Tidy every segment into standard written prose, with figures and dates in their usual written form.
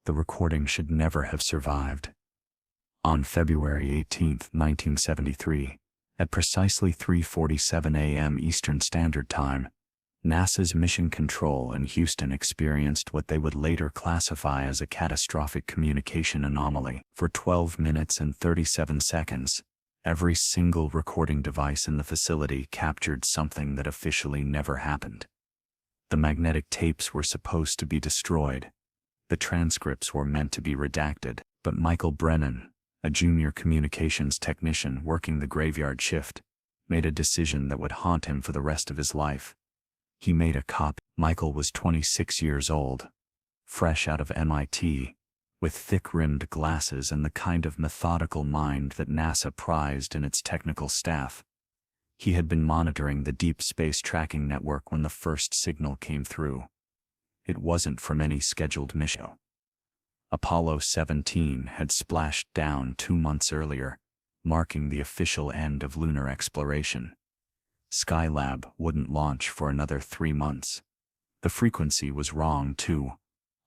The recording should never have survived. On February 18, 1973, at precisely 3:47 a.m. Eastern Standard Time, NASA's Mission Control in Houston experienced what they would later classify as a catastrophic communication anomaly. For 12 minutes and 37 seconds, every single recording device in the facility captured something that officially never happened. The magnetic tapes were supposed to be destroyed. The transcripts were meant to be redacted, but Michael Brennan, a junior communications technician working the graveyard shift, made a decision that would haunt him for the rest of his life. He made a copy. Michael was 26 years old, fresh out of MIT, with thick-rimmed glasses and the kind of methodical mind that NASA prized in its technical staff. He had been monitoring the Deep Space Tracking Network when the first signal came through. It wasn't from any scheduled mission. Apollo 17 had splashed down 2 months earlier, marking the official end of lunar exploration. Skylab wouldn't launch for another 3 months. The frequency was wrong too,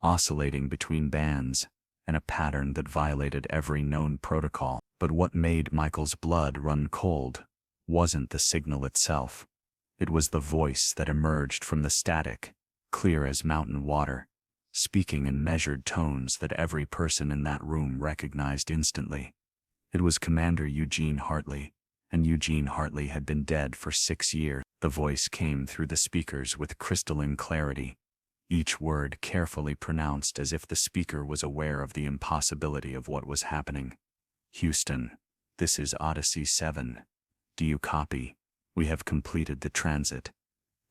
oscillating between bands, and a pattern that violated every known protocol. But what made Michael's blood run cold wasn't the signal itself. It was the voice that emerged from the static, clear as mountain water, speaking in measured tones that every person in that room recognized instantly. It was Commander Eugene Hartley, and Eugene Hartley had been dead for 6 years. The voice came through the speakers with crystalline clarity, each word carefully pronounced as if the speaker was aware of the impossibility of what was happening. "Houston, this is Odyssey 7. Do you copy? We have completed the transit.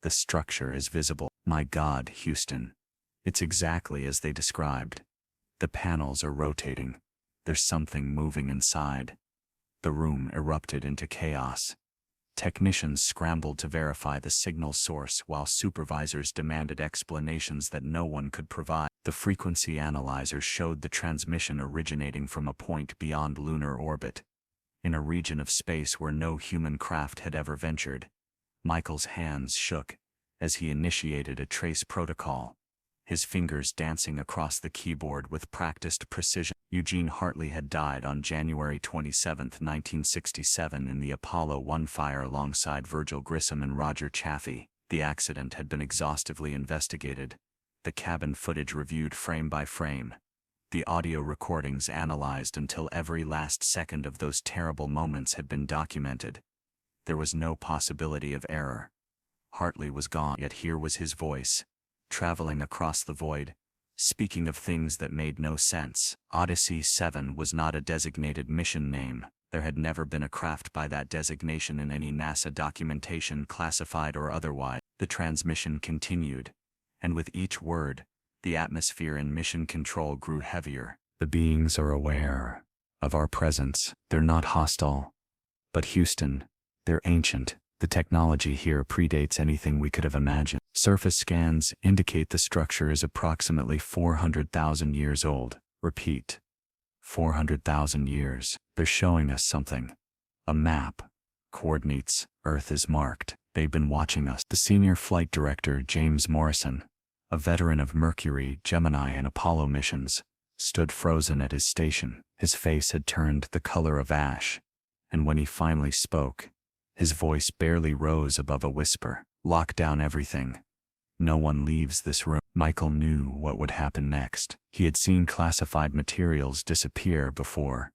The structure is visible." "My God, Houston. It's exactly as they described. The panels are rotating. There's something moving inside." The room erupted into chaos. Technicians scrambled to verify the signal source while supervisors demanded explanations that no one could provide. The frequency analyzer showed the transmission originating from a point beyond lunar orbit, in a region of space where no human craft had ever ventured. Michael's hands shook as he initiated a trace protocol, his fingers dancing across the keyboard with practiced precision. Eugene Hartley had died on January 27, 1967 in the Apollo 1 fire alongside Virgil Grissom and Roger Chaffee. The accident had been exhaustively investigated, the cabin footage reviewed frame by frame, the audio recordings analyzed until every last second of those terrible moments had been documented. There was no possibility of error. Hartley was gone, yet here was his voice, traveling across the void, speaking of things that made no sense. Odyssey 7 was not a designated mission name. There had never been a craft by that designation in any NASA documentation, classified or otherwise. The transmission continued, and with each word, the atmosphere in mission control grew heavier. "The beings are aware of our presence. They're not hostile. But Houston, they're ancient. The technology here predates anything we could have imagined. Surface scans indicate the structure is approximately 400,000 years old. Repeat, 400,000 years. They're showing us something. A map. Coordinates. Earth is marked. They've been watching us." The senior flight director, James Morrison, a veteran of Mercury, Gemini, and Apollo missions, stood frozen at his station. His face had turned the color of ash, and when he finally spoke, his voice barely rose above a whisper. "Lock down everything. No one leaves this room." Michael knew what would happen next. He had seen classified materials disappear before,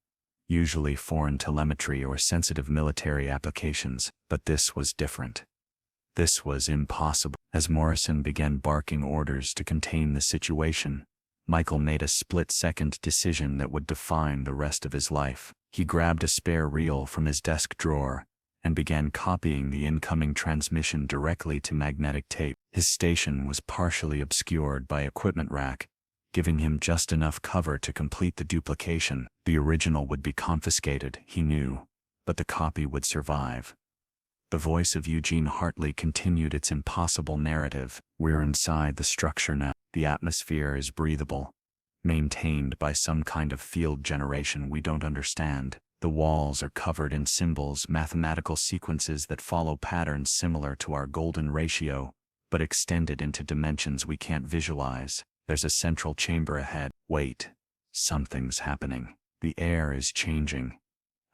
usually foreign telemetry or sensitive military applications, but this was different. This was impossible. As Morrison began barking orders to contain the situation, Michael made a split-second decision that would define the rest of his life. He grabbed a spare reel from his desk drawer and began copying the incoming transmission directly to magnetic tape. His station was partially obscured by equipment rack, giving him just enough cover to complete the duplication. The original would be confiscated, he knew, but the copy would survive. The voice of Eugene Hartley continued its impossible narrative. "We're inside the structure now. The atmosphere is breathable, maintained by some kind of field generation we don't understand. The walls are covered in symbols, mathematical sequences that follow patterns similar to our golden ratio, but extended into dimensions we can't visualize. There's a central chamber ahead. Wait. Something's happening. The air is changing.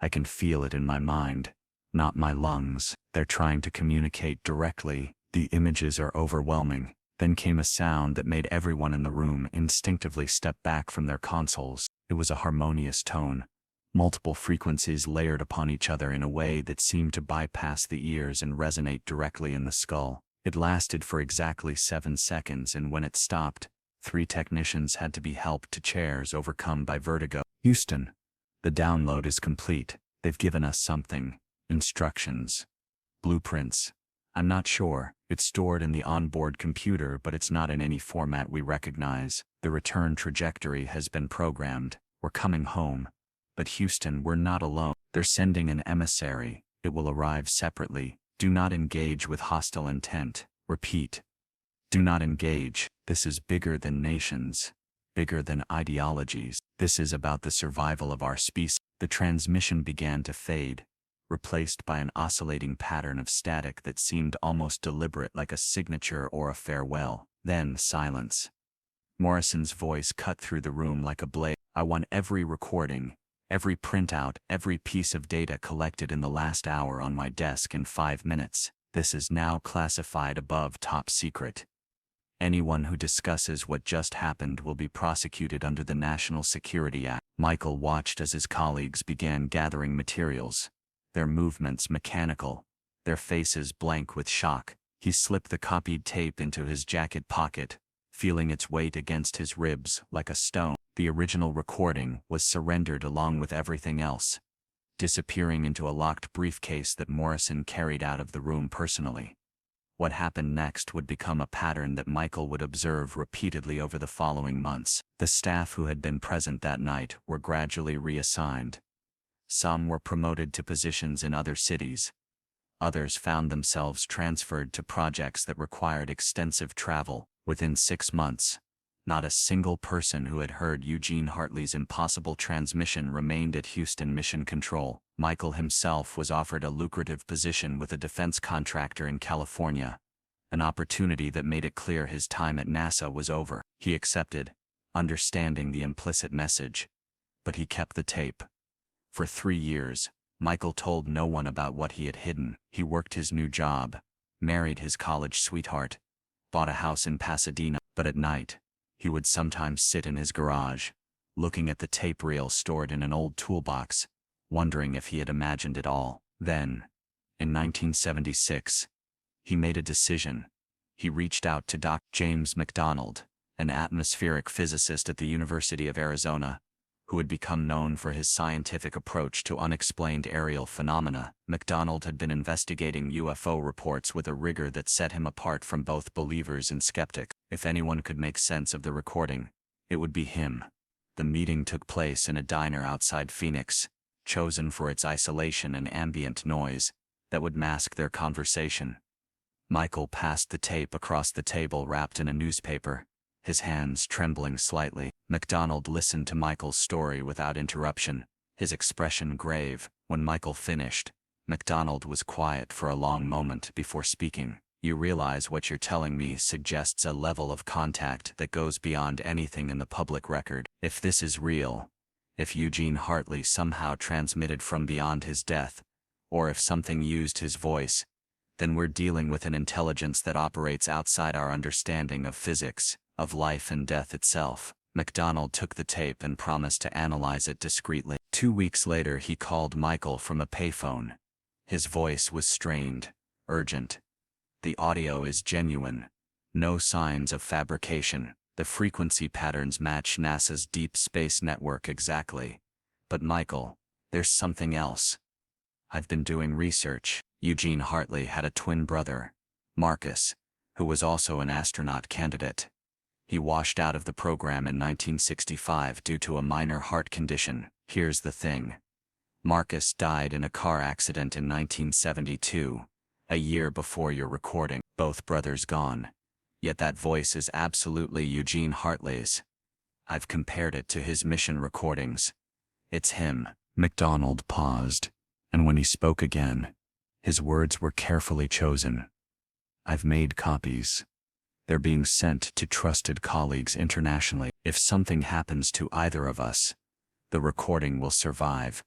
I can feel it in my mind, not my lungs. They're trying to communicate directly. The images are overwhelming. Then came a sound that made everyone in the room instinctively step back from their consoles. It was a harmonious tone, multiple frequencies layered upon each other in a way that seemed to bypass the ears and resonate directly in the skull. It lasted for exactly 7 seconds, and when it stopped, 3 technicians had to be helped to chairs overcome by vertigo. Houston, the download is complete. They've given us something. Instructions. Blueprints. I'm not sure. It's stored in the onboard computer, but it's not in any format we recognize. The return trajectory has been programmed. We're coming home. But Houston, we're not alone. They're sending an emissary. It will arrive separately. Do not engage with hostile intent. Repeat. Do not engage. This is bigger than nations, bigger than ideologies. This is about the survival of our species. The transmission began to fade, replaced by an oscillating pattern of static that seemed almost deliberate, like a signature or a farewell. Then silence. Morrison's voice cut through the room like a blade. I want every recording, every printout, every piece of data collected in the last hour on my desk in 5 minutes. This is now classified above top secret. Anyone who discusses what just happened will be prosecuted under the National Security Act. Michael watched as his colleagues began gathering materials, their movements mechanical, their faces blank with shock. He slipped the copied tape into his jacket pocket, feeling its weight against his ribs like a stone. The original recording was surrendered along with everything else, disappearing into a locked briefcase that Morrison carried out of the room personally. What happened next would become a pattern that Michael would observe repeatedly over the following months. The staff who had been present that night were gradually reassigned. Some were promoted to positions in other cities. Others found themselves transferred to projects that required extensive travel. Within 6 months, not a single person who had heard Eugene Hartley's impossible transmission remained at Houston Mission Control. Michael himself was offered a lucrative position with a defense contractor in California, an opportunity that made it clear his time at NASA was over. He accepted, understanding the implicit message, but he kept the tape. For 3 years, Michael told no one about what he had hidden. He worked his new job, married his college sweetheart, bought a house in Pasadena, but at night, he would sometimes sit in his garage, looking at the tape reel stored in an old toolbox, wondering if he had imagined it all. Then, in 1976, he made a decision. He reached out to Dr. James McDonald, an atmospheric physicist at the University of Arizona, who had become known for his scientific approach to unexplained aerial phenomena. McDonald had been investigating UFO reports with a rigor that set him apart from both believers and skeptics. If anyone could make sense of the recording, it would be him. The meeting took place in a diner outside Phoenix, chosen for its isolation and ambient noise that would mask their conversation. Michael passed the tape across the table wrapped in a newspaper, his hands trembling slightly. McDonald listened to Michael's story without interruption, his expression grave. When Michael finished, McDonald was quiet for a long moment before speaking. You realize what you're telling me suggests a level of contact that goes beyond anything in the public record. If this is real, if Eugene Hartley somehow transmitted from beyond his death, or if something used his voice, then we're dealing with an intelligence that operates outside our understanding of physics, of life and death itself. McDonald took the tape and promised to analyze it discreetly. 2 weeks later, he called Michael from a payphone. His voice was strained, urgent. The audio is genuine. No signs of fabrication. The frequency patterns match NASA's Deep Space Network exactly. But Michael, there's something else. I've been doing research. Eugene Hartley had a twin brother, Marcus, who was also an astronaut candidate. He washed out of the program in 1965 due to a minor heart condition. Here's the thing. Marcus died in a car accident in 1972, a year before your recording. Both brothers gone. Yet that voice is absolutely Eugene Hartley's. I've compared it to his mission recordings. It's him. McDonald paused, and when he spoke again, his words were carefully chosen. I've made copies. They're being sent to trusted colleagues internationally. If something happens to either of us, the recording will survive.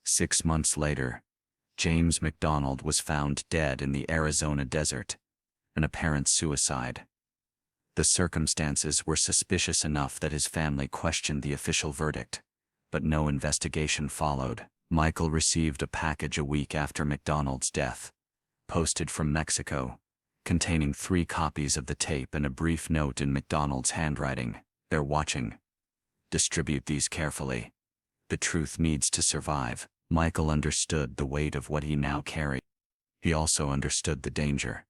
6 months later, James McDonald was found dead in the Arizona desert, an apparent suicide. The circumstances were suspicious enough that his family questioned the official verdict, but no investigation followed. Michael received a package a week after McDonald's death, posted from Mexico, containing 3 copies of the tape and a brief note in McDonald's handwriting. "They're watching. Distribute these carefully. The truth needs to survive." Michael understood the weight of what he now carried. He also understood the danger.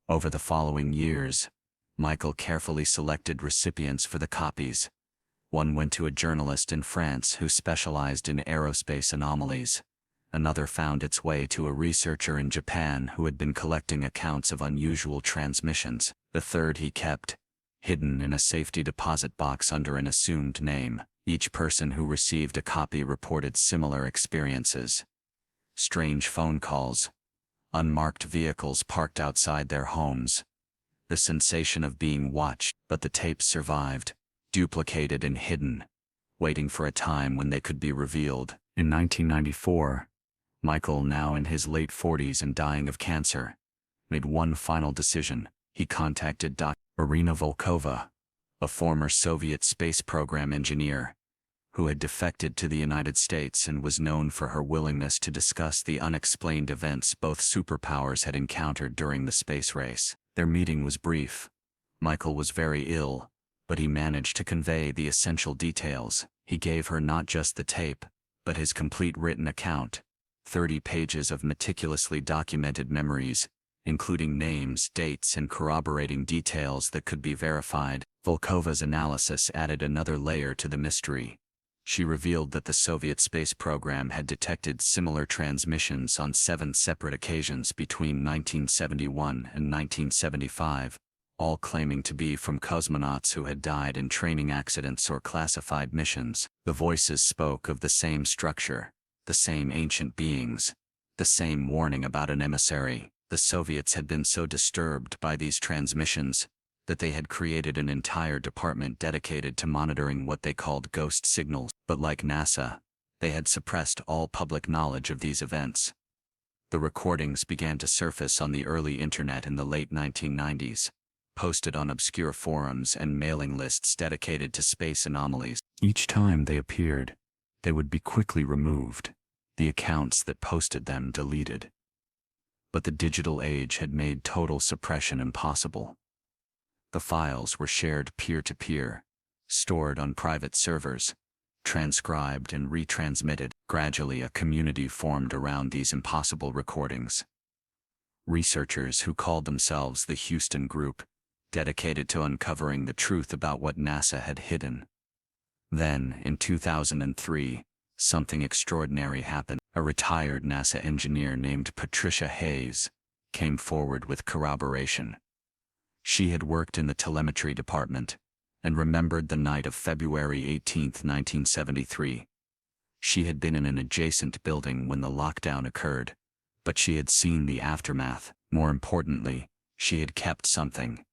Over the following years, Michael carefully selected recipients for the copies. One went to a journalist in France who specialized in aerospace anomalies. Another found its way to a researcher in Japan who had been collecting accounts of unusual transmissions. The third he kept, hidden in a safety deposit box under an assumed name. Each person who received a copy reported similar experiences. Strange phone calls, unmarked vehicles parked outside their homes, the sensation of being watched. But the tapes survived, duplicated and hidden, waiting for a time when they could be revealed. In 1994, Michael, now in his late 40s and dying of cancer, made one final decision. He contacted Dr. Irina Volkova, a former Soviet space program engineer, who had defected to the United States and was known for her willingness to discuss the unexplained events both superpowers had encountered during the space race. Their meeting was brief. Michael was very ill, but he managed to convey the essential details. He gave her not just the tape, but his complete written account, 30 pages of meticulously documented memories, including names, dates, and corroborating details that could be verified. Volkova's analysis added another layer to the mystery. She revealed that the Soviet space program had detected similar transmissions on 7 separate occasions between 1971 and 1975, all claiming to be from cosmonauts who had died in training accidents or classified missions. The voices spoke of the same structure, the same ancient beings, the same warning about an emissary. The Soviets had been so disturbed by these transmissions that they had created an entire department dedicated to monitoring what they called ghost signals. But like NASA, they had suppressed all public knowledge of these events. The recordings began to surface on the early internet in the late 1990s, posted on obscure forums and mailing lists dedicated to space anomalies. Each time they appeared, they would be quickly removed, the accounts that posted them deleted. But the digital age had made total suppression impossible. The files were shared peer-to-peer, stored on private servers, transcribed and retransmitted. Gradually, a community formed around these impossible recordings. Researchers who called themselves the Houston Group, dedicated to uncovering the truth about what NASA had hidden. Then, in 2003, something extraordinary happened. A retired NASA engineer named Patricia Hayes came forward with corroboration. She had worked in the telemetry department and remembered the night of February 18, 1973. She had been in an adjacent building when the lockdown occurred, but she had seen the aftermath. More importantly, she had kept something.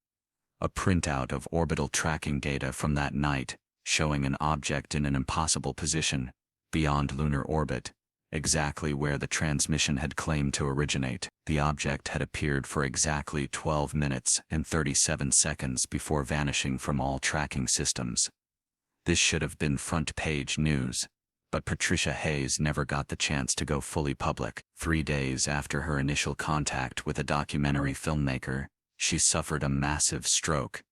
A printout of orbital tracking data from that night, showing an object in an impossible position, beyond lunar orbit, exactly where the transmission had claimed to originate. The object had appeared for exactly 12 minutes and 37 seconds before vanishing from all tracking systems. This should have been front-page news, but Patricia Hayes never got the chance to go fully public. 3 days after her initial contact with a documentary filmmaker, she suffered a massive stroke.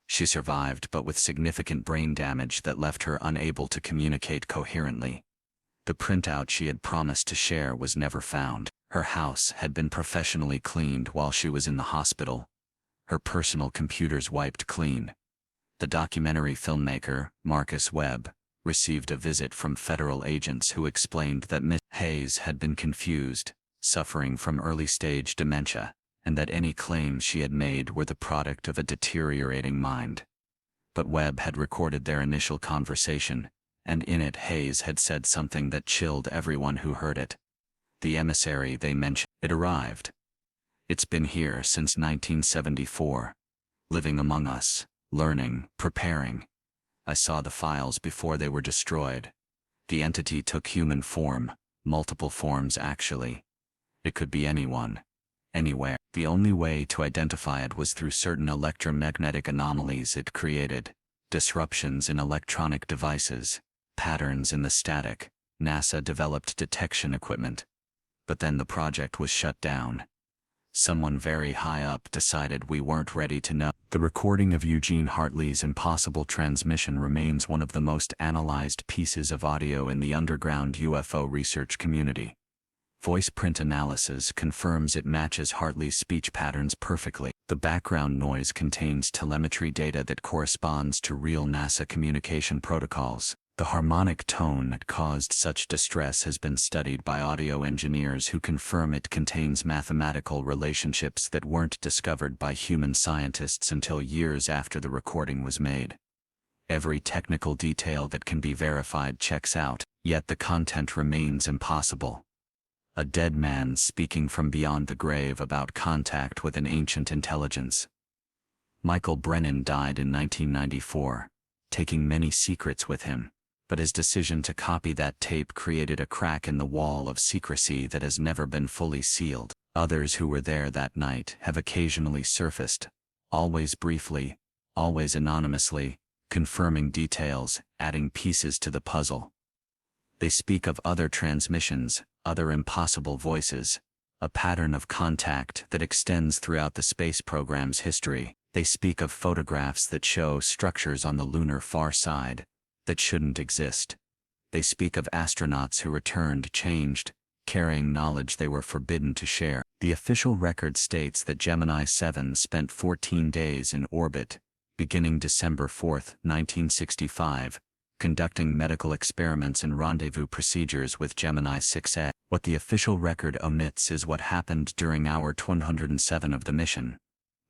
She survived, but with significant brain damage that left her unable to communicate coherently. The printout she had promised to share was never found. Her house had been professionally cleaned while she was in the hospital. Her personal computers wiped clean. The documentary filmmaker, Marcus Webb, received a visit from federal agents who explained that Miss Hayes had been confused, suffering from early-stage dementia, and that any claims she had made were the product of a deteriorating mind. But Webb had recorded their initial conversation, and in it Hayes had said something that chilled everyone who heard it. The emissary they mentioned, it arrived. It's been here since 1974. living among us, learning, preparing. I saw the files before they were destroyed. The entity took human form, multiple forms actually. It could be anyone, anywhere. The only way to identify it was through certain electromagnetic anomalies it created, disruptions in electronic devices, patterns in the static. NASA developed detection equipment. But then the project was shut down. Someone very high up decided we weren't ready to know. The recording of Eugene Hartley's impossible transmission remains one of the most analyzed pieces of audio in the underground UFO research community. Voice print analysis confirms it matches Hartley's speech patterns perfectly. The background noise contains telemetry data that corresponds to real NASA communication protocols. The harmonic tone that caused such distress has been studied by audio engineers who confirm it contains mathematical relationships that weren't discovered by human scientists until years after the recording was made. Every technical detail that can be verified checks out, yet the content remains impossible. A dead man speaking from beyond the grave about contact with an ancient intelligence. Michael Brennan died in 1994, taking many secrets with him. But his decision to copy that tape created a crack in the wall of secrecy that has never been fully sealed. Others who were there that night have occasionally surfaced, always briefly, always anonymously, confirming details, adding pieces to the puzzle. They speak of other transmissions, other impossible voices, a pattern of contact that extends throughout the space program's history. They speak of photographs that show structures on the lunar far side that shouldn't exist. They speak of astronauts who returned changed, carrying knowledge they were forbidden to share. The official record states that Gemini 7 spent 14 days in orbit, beginning December 4, 1965, conducting medical experiments and rendezvous procedures with Gemini 6A. What the official record omits is what happened during hour 107 of the mission,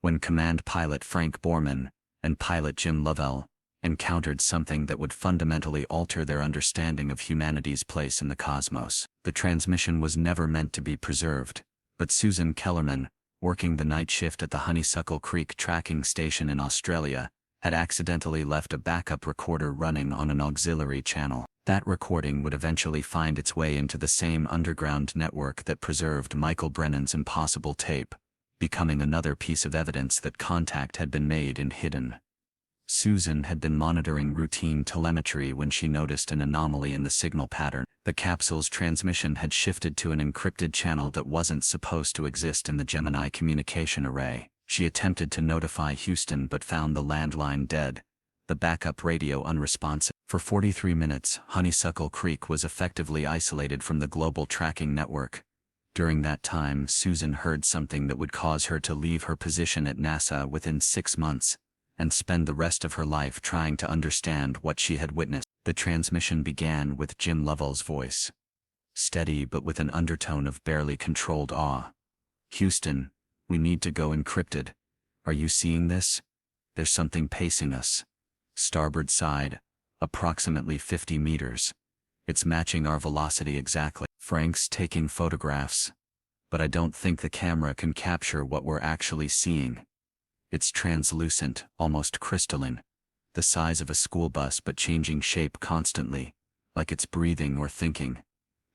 when command pilot Frank Borman and pilot Jim Lovell encountered something that would fundamentally alter their understanding of humanity's place in the cosmos. The transmission was never meant to be preserved, but Susan Kellerman, working the night shift at the Honeysuckle Creek tracking station in Australia, had accidentally left a backup recorder running on an auxiliary channel. That recording would eventually find its way into the same underground network that preserved Michael Brennan's impossible tape, becoming another piece of evidence that contact had been made and hidden. Susan had been monitoring routine telemetry when she noticed an anomaly in the signal pattern. The capsule's transmission had shifted to an encrypted channel that wasn't supposed to exist in the Gemini communication array. She attempted to notify Houston but found the landline dead, the backup radio unresponsive. For 43 minutes, Honeysuckle Creek was effectively isolated from the global tracking network. During that time, Susan heard something that would cause her to leave her position at NASA within 6 months, and spend the rest of her life trying to understand what she had witnessed. The transmission began with Jim Lovell's voice, steady but with an undertone of barely controlled awe. "Houston, we need to go encrypted. Are you seeing this? There's something pacing us. Starboard side, approximately 50 meters. It's matching our velocity exactly." Frank's taking photographs, but I don't think the camera can capture what we're actually seeing. It's translucent, almost crystalline, the size of a school bus but changing shape constantly, like it's breathing or thinking.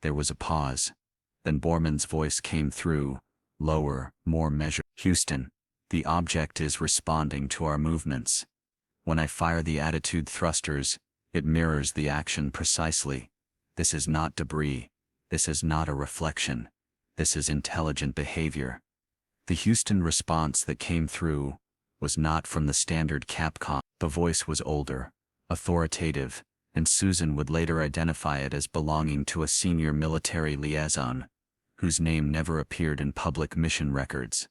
There was a pause. Then Borman's voice came through, lower, more measured. "Houston, the object is responding to our movements. When I fire the attitude thrusters, it mirrors the action precisely. This is not debris. This is not a reflection. This is intelligent behavior." The Houston response that came through was not from the standard Capcom. The voice was older, authoritative, and Susan would later identify it as belonging to a senior military liaison, whose name never appeared in public mission records.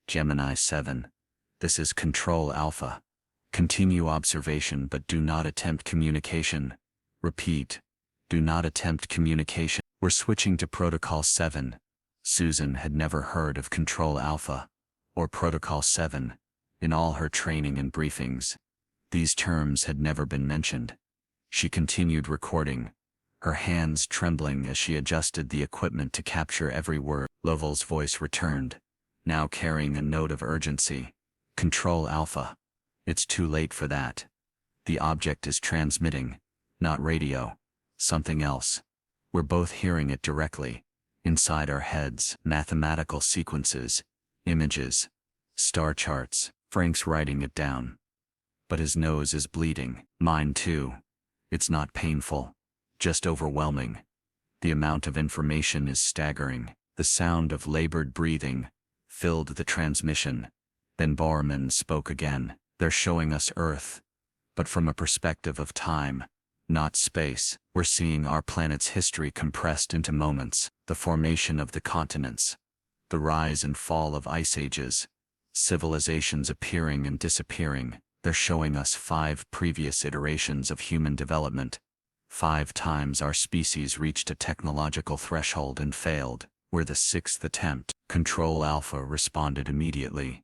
"Gemini 7. This is Control Alpha. Continue observation but do not attempt communication. Repeat, do not attempt communication. We're switching to Protocol 7. Susan had never heard of Control Alpha, or Protocol 7, in all her training and briefings. These terms had never been mentioned. She continued recording, her hands trembling as she adjusted the equipment to capture every word. Lovell's voice returned, now carrying a note of urgency. Control Alpha. It's too late for that. The object is transmitting, not radio, something else. We're both hearing it directly, inside our heads. Mathematical sequences, images, star charts. Frank's writing it down. But his nose is bleeding. Mine too. It's not painful, just overwhelming. The amount of information is staggering. The sound of labored breathing filled the transmission. Then Borman spoke again. They're showing us Earth, but from a perspective of time, not space. We're seeing our planet's history compressed into moments. The formation of the continents, the rise and fall of ice ages, civilizations appearing and disappearing. They're showing us 5 previous iterations of human development. 5 times our species reached a technological threshold and failed. We're the 6th attempt. Control Alpha responded immediately.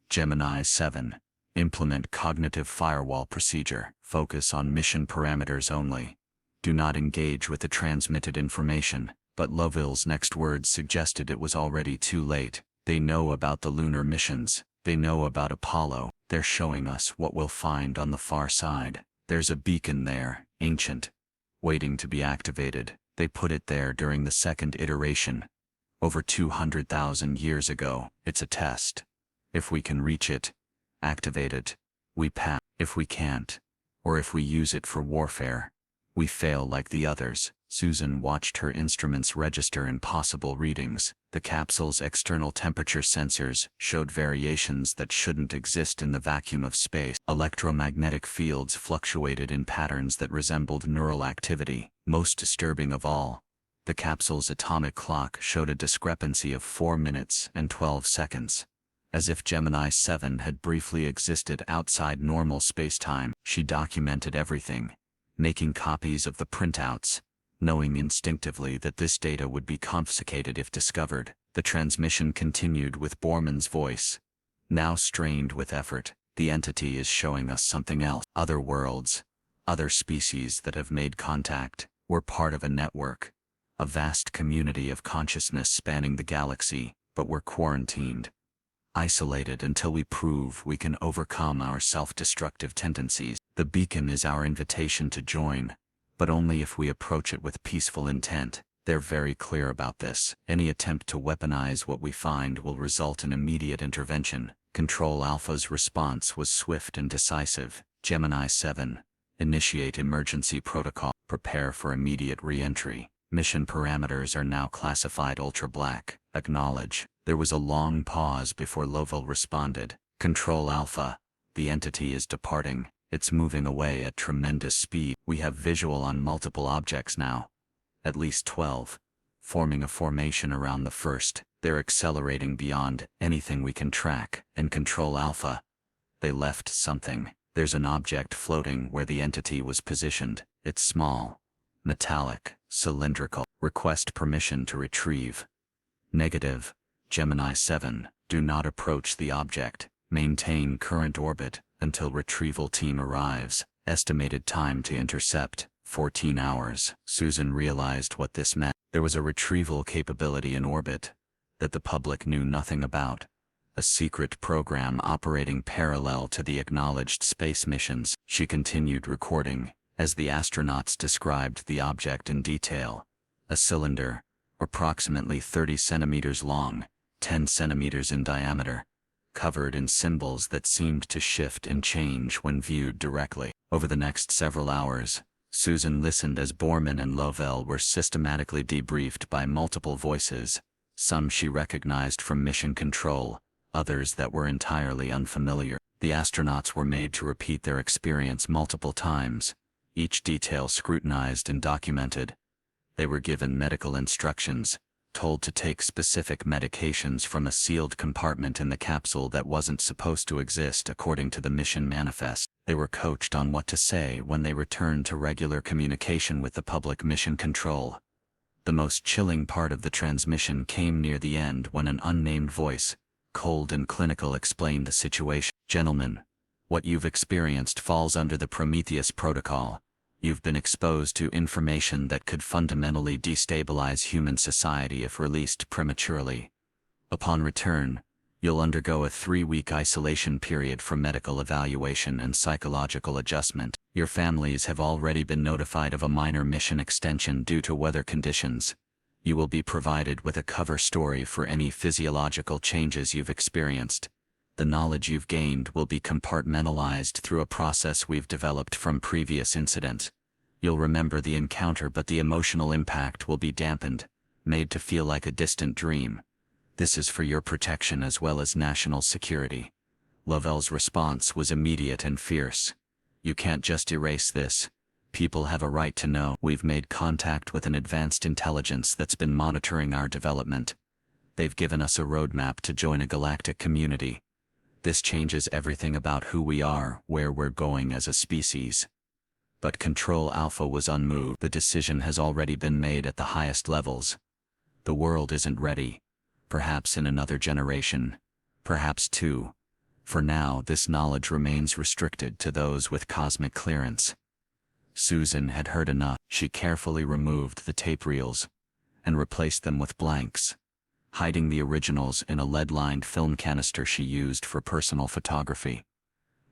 Gemini 7. Implement cognitive firewall procedure. Focus on mission parameters only. Do not engage with the transmitted information. But Lovell's next words suggested it was already too late. They know about the lunar missions. They know about Apollo. They're showing us what we'll find on the far side. There's a beacon there, ancient, waiting to be activated. They put it there during the 2nd iteration. Over 200,000 years ago. It's a test. If we can reach it, activate it, we pass. If we can't, or if we use it for warfare, we fail like the others. Susan watched her instruments register impossible readings. The capsule's external temperature sensors showed variations that shouldn't exist in the vacuum of space. Electromagnetic fields fluctuated in patterns that resembled neural activity. Most disturbing of all, the capsule's atomic clock showed a discrepancy of 4 minutes and 12 seconds. As if Gemini 7 had briefly existed outside normal space-time. She documented everything, making copies of the printouts, knowing instinctively that this data would be confiscated if discovered. The transmission continued with Borman's voice, now strained with effort. The entity is showing us something else. Other worlds, other species that have made contact. We're part of a network, a vast community of consciousness spanning the galaxy, but we're quarantined, isolated until we prove we can overcome our self-destructive tendencies. The beacon is our invitation to join, but only if we approach it with peaceful intent. They're very clear about this. Any attempt to weaponize what we find will result in immediate intervention. Control Alpha's response was swift and decisive. Gemini 7. Initiate emergency protocol. Prepare for immediate re-entry. Mission parameters are now classified ultra-black. Acknowledge. There was a long pause before Lovell responded. Control Alpha. The entity is departing. It's moving away at tremendous speed. We have visual on multiple objects now. At least 12. Forming a formation around the first. They're accelerating beyond anything we can track. And Control Alpha. They left something. There's an object floating where the entity was positioned. It's small, metallic, cylindrical. Request permission to retrieve. Negative. Gemini 7. Do not approach the object. Maintain current orbit until retrieval team arrives. Estimated time to intercept, 14 hours. Susan realized what this meant. There was a retrieval capability in orbit that the public knew nothing about. A secret program operating parallel to the acknowledged space missions. She continued recording as the astronauts described the object in detail. A cylinder, approximately 30 centimeters long, 10 centimeters in diameter, covered in symbols that seemed to shift and change when viewed directly. Over the next several hours, Susan listened as Borman and Lovell were systematically debriefed by multiple voices, some she recognized from mission control, others that were entirely unfamiliar. The astronauts were made to repeat their experience multiple times, each detail scrutinized and documented. They were given medical instructions, told to take specific medications from a sealed compartment in the capsule that wasn't supposed to exist according to the mission manifest. They were coached on what to say when they returned to regular communication with the public mission control. The most chilling part of the transmission came near the end when an unnamed voice, cold and clinical, explained the situation. Gentlemen, what you've experienced falls under the Prometheus Protocol. You've been exposed to information that could fundamentally destabilize human society if released prematurely. Upon return, You'll undergo a 3-week isolation period for medical evaluation and psychological adjustment. Your families have already been notified of a minor mission extension due to weather conditions. You will be provided with a cover story for any physiological changes you've experienced. The knowledge you've gained will be compartmentalized through a process we've developed from previous incidents. You'll remember the encounter, but the emotional impact will be dampened, made to feel like a distant dream. This is for your protection as well as national security. Lovell's response was immediate and fierce. You can't just erase this. People have a right to know. We've made contact with an advanced intelligence that's been monitoring our development. They've given us a roadmap to join a galactic community. This changes everything about who we are, where we're going as a species. But Control Alpha was unmoved. The decision has already been made at the highest levels. The world isn't ready. Perhaps in another generation. Perhaps 2. For now, this knowledge remains restricted to those with cosmic clearance. Susan had heard enough. She carefully removed the tape reels and replaced them with blanks, hiding the originals in a lead-lined film canister she used for personal photography.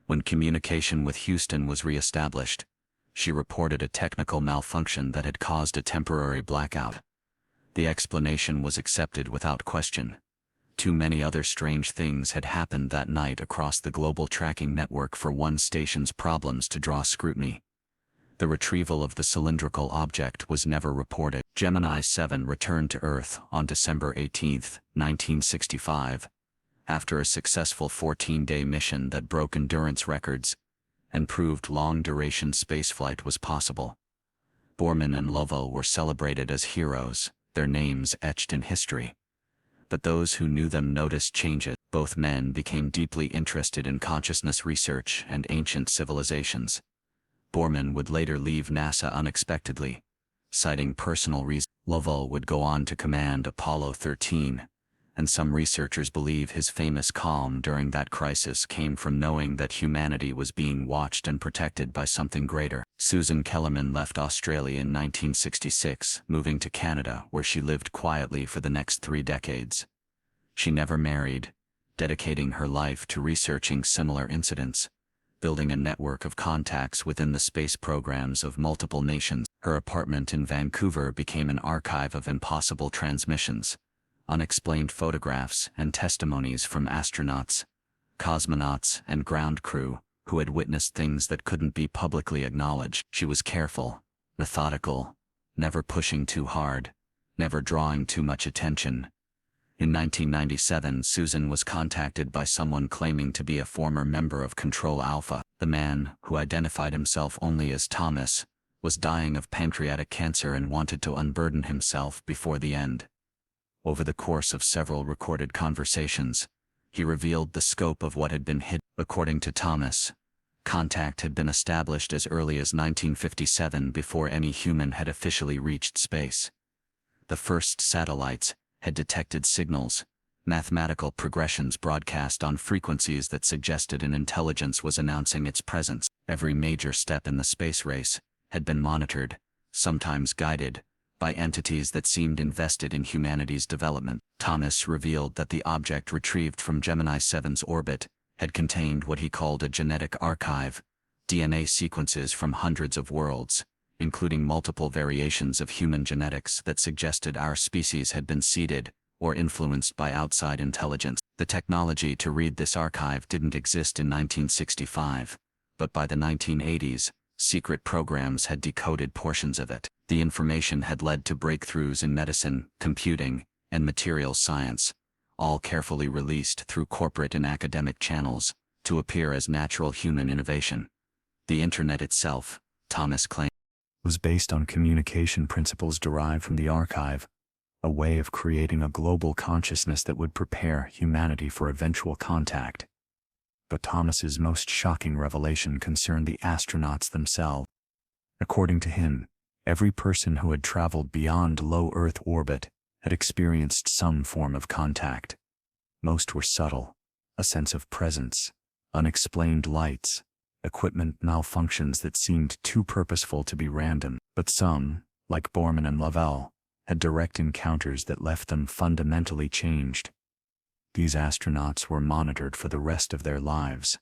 When communication with Houston was re-established, she reported a technical malfunction that had caused a temporary blackout. The explanation was accepted without question. Too many other strange things had happened that night across the global tracking network for one station's problems to draw scrutiny. The retrieval of the cylindrical object was never reported. Gemini 7 returned to Earth on December 18, 1965, after a successful 14-day mission that broke endurance records and proved long-duration spaceflight was possible. Borman and Lovell were celebrated as heroes, their names etched in history. But those who knew them noticed changes. Both men became deeply interested in consciousness research and ancient civilizations. Borman would later leave NASA unexpectedly, citing personal reasons. Lovell would go on to command Apollo 13, and some researchers believe his famous calm during that crisis came from knowing that humanity was being watched and protected by something greater. Susan Kellerman left Australia in 1966, moving to Canada, where she lived quietly for the next 3 decades. She never married, dedicating her life to researching similar incidents, building a network of contacts within the space programs of multiple nations. Her apartment in Vancouver became an archive of impossible transmissions, unexplained photographs, and testimonies from astronauts, cosmonauts, and ground crew who had witnessed things that couldn't be publicly acknowledged. She was careful, methodical, never pushing too hard, never drawing too much attention. In 1997, Susan was contacted by someone claiming to be a former member of Control Alpha. The man, who identified himself only as Thomas, was dying of pancreatic cancer and wanted to unburden himself before the end. Over the course of several recorded conversations, he revealed the scope of what had been hidden. According to Thomas, contact had been established as early as 1957 before any human had officially reached space. The first satellites had detected signals, mathematical progressions broadcast on frequencies that suggested an intelligence was announcing its presence. Every major step in the space race had been monitored, sometimes guided, by entities that seemed invested in humanity's development. Thomas revealed that the object retrieved from Gemini 7's orbit had contained what he called a genetic archive, DNA sequences from hundreds of worlds, including multiple variations of human genetics that suggested our species had been seeded or influenced by outside intelligence. The technology to read this archive didn't exist in 1965, but by the 1980s, secret programs had decoded portions of it. The information had led to breakthroughs in medicine, computing, and materials science, all carefully released through corporate and academic channels to appear as natural human innovation. The Internet itself, Thomas claimed, was based on communication principles derived from the archive, a way of creating a global consciousness that would prepare humanity for eventual contact. But Thomas's most shocking revelation concerned the astronauts themselves. According to him, every person who had traveled beyond low Earth orbit had experienced some form of contact. Most were subtle, a sense of presence, unexplained lights, equipment malfunctions that seemed too purposeful to be random. But some, like Borman and Lovell, had direct encounters that left them fundamentally changed. These astronauts were monitored for the rest of their lives,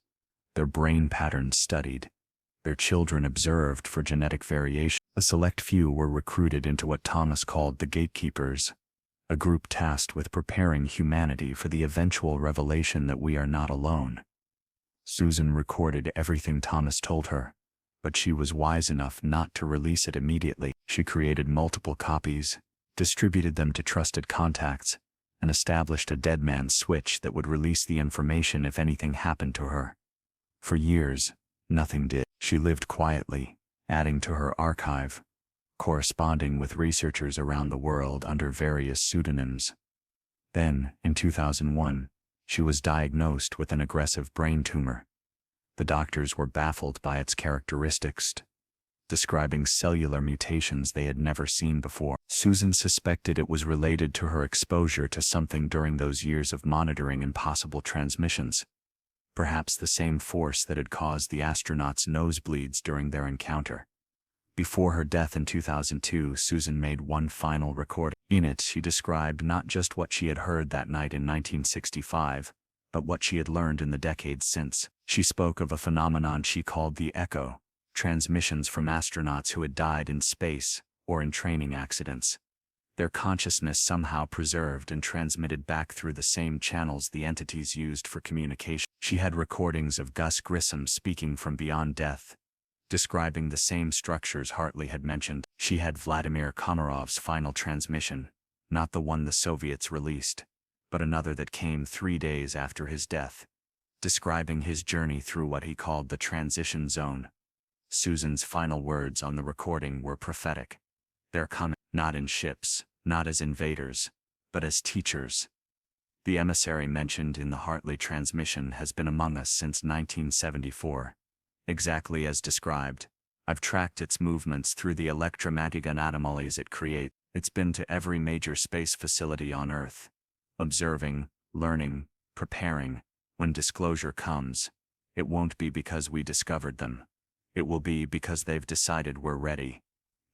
their brain patterns studied, their children observed for genetic variation. A select few were recruited into what Thomas called the gatekeepers, a group tasked with preparing humanity for the eventual revelation that we are not alone. Susan recorded everything Thomas told her, but she was wise enough not to release it immediately. She created multiple copies, distributed them to trusted contacts, and established a dead man's switch that would release the information if anything happened to her. For years, nothing did. She lived quietly, adding to her archive, corresponding with researchers around the world under various pseudonyms. Then, in 2001, she was diagnosed with an aggressive brain tumor. The doctors were baffled by its characteristics, describing cellular mutations they had never seen before. Susan suspected it was related to her exposure to something during those years of monitoring impossible transmissions. Perhaps the same force that had caused the astronauts' nosebleeds during their encounter. Before her death in 2002, Susan made one final recording. In it, she described not just what she had heard that night in 1965, but what she had learned in the decades since. She spoke of a phenomenon she called the echo, transmissions from astronauts who had died in space or in training accidents. Their consciousness somehow preserved and transmitted back through the same channels the entities used for communication. She had recordings of Gus Grissom speaking from beyond death, describing the same structures Hartley had mentioned. She had Vladimir Komarov's final transmission, not the one the Soviets released, but another that came 3 days after his death, describing his journey through what he called the transition zone. Susan's final words on the recording were prophetic. They're coming, not in ships, not as invaders, but as teachers. The emissary mentioned in the Hartley transmission has been among us since 1974. Exactly as described. I've tracked its movements through the electromagnetic anomalies it creates. It's been to every major space facility on Earth, observing, learning, preparing. When disclosure comes, it won't be because we discovered them. It will be because they've decided we're ready.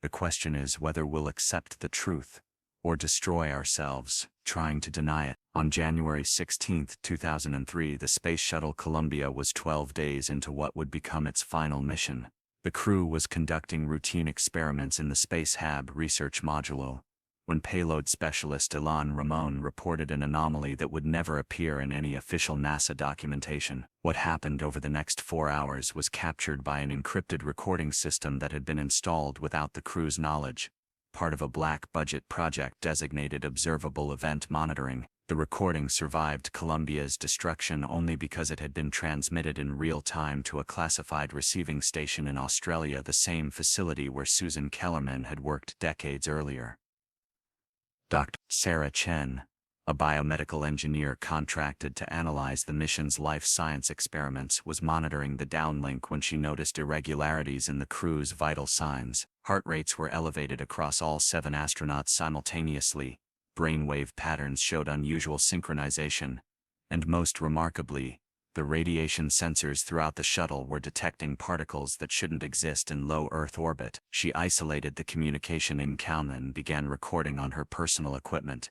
The question is whether we'll accept the truth, or destroy ourselves, trying to deny it. On January 16, 2003, the Space Shuttle Columbia was 12 days into what would become its final mission. The crew was conducting routine experiments in the Space Hab research module, when payload specialist Ilan Ramon reported an anomaly that would never appear in any official NASA documentation. What happened over the next 4 hours was captured by an encrypted recording system that had been installed without the crew's knowledge, part of a black-budget project designated Observable Event Monitoring. The recording survived Columbia's destruction only because it had been transmitted in real time to a classified receiving station in Australia, the same facility where Susan Kellerman had worked decades earlier. Dr. Sarah Chen, a biomedical engineer contracted to analyze the mission's life science experiments, was monitoring the downlink when she noticed irregularities in the crew's vital signs. Heart rates were elevated across all 7 astronauts simultaneously. Brainwave patterns showed unusual synchronization, and most remarkably, the radiation sensors throughout the shuttle were detecting particles that shouldn't exist in low Earth orbit. She isolated the communication in Kellerman and began recording on her personal equipment,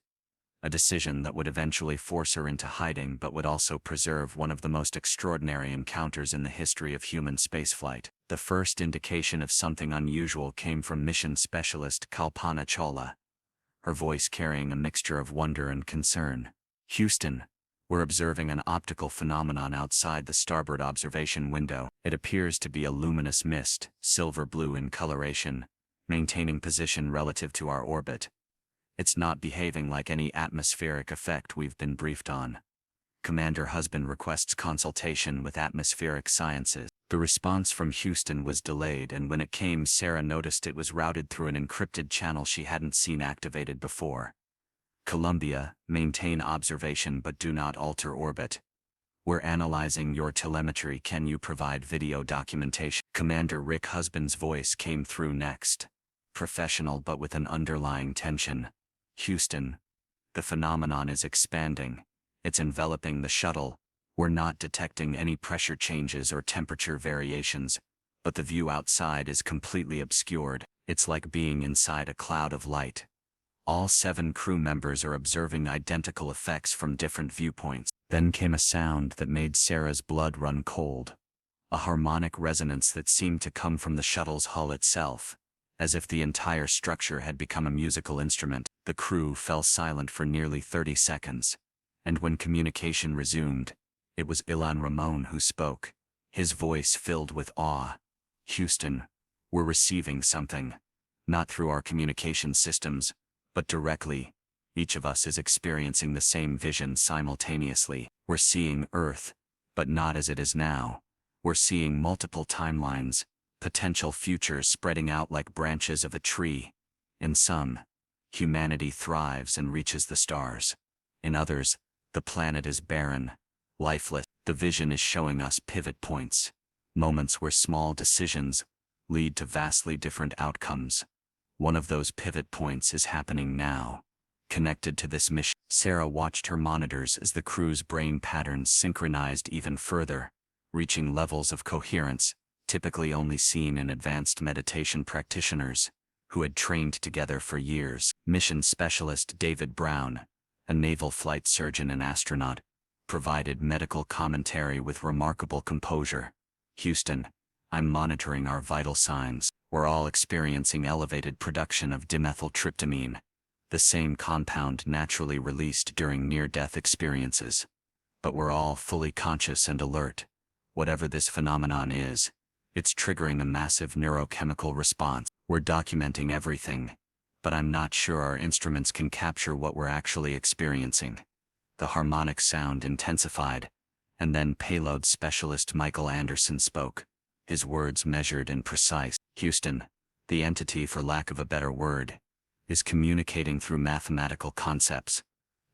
a decision that would eventually force her into hiding but would also preserve one of the most extraordinary encounters in the history of human spaceflight. The first indication of something unusual came from mission specialist Kalpana Chawla, her voice carrying a mixture of wonder and concern. "Houston, we're observing an optical phenomenon outside the starboard observation window. It appears to be a luminous mist, silver-blue in coloration, maintaining position relative to our orbit. It's not behaving like any atmospheric effect we've been briefed on. Commander Husband requests consultation with atmospheric sciences." The response from Houston was delayed, and when it came, Sarah noticed it was routed through an encrypted channel she hadn't seen activated before. "Columbia, maintain observation but do not alter orbit. We're analyzing your telemetry. Can you provide video documentation?" Commander Rick Husband's voice came through next, professional but with an underlying tension. "Houston, the phenomenon is expanding. It's enveloping the shuttle. We're not detecting any pressure changes or temperature variations, but the view outside is completely obscured. It's like being inside a cloud of light. All 7 crew members are observing identical effects from different viewpoints. Then came a sound that made Sarah's blood run cold. A harmonic resonance that seemed to come from the shuttle's hull itself, as if the entire structure had become a musical instrument. The crew fell silent for nearly 30 seconds, and when communication resumed, it was Ilan Ramon who spoke, his voice filled with awe. "Houston, we're receiving something. Not through our communication systems, but directly. Each of us is experiencing the same vision simultaneously. We're seeing Earth, but not as it is now. We're seeing multiple timelines, potential futures spreading out like branches of a tree. In some, humanity thrives and reaches the stars. In others, the planet is barren, lifeless. The vision is showing us pivot points, moments where small decisions lead to vastly different outcomes. One of those pivot points is happening now. Connected to this mission, Sarah watched her monitors as the crew's brain patterns synchronized even further, reaching levels of coherence typically only seen in advanced meditation practitioners who had trained together for years. Mission specialist David Brown, a naval flight surgeon and astronaut, provided medical commentary with remarkable composure. "Houston, I'm monitoring our vital signs. We're all experiencing elevated production of dimethyltryptamine, the same compound naturally released during near-death experiences. But we're all fully conscious and alert. Whatever this phenomenon is, it's triggering a massive neurochemical response. We're documenting everything, but I'm not sure our instruments can capture what we're actually experiencing." The harmonic sound intensified, and then payload specialist Michael Anderson spoke, his words measured and precise. "Houston, the entity, for lack of a better word, is communicating through mathematical concepts.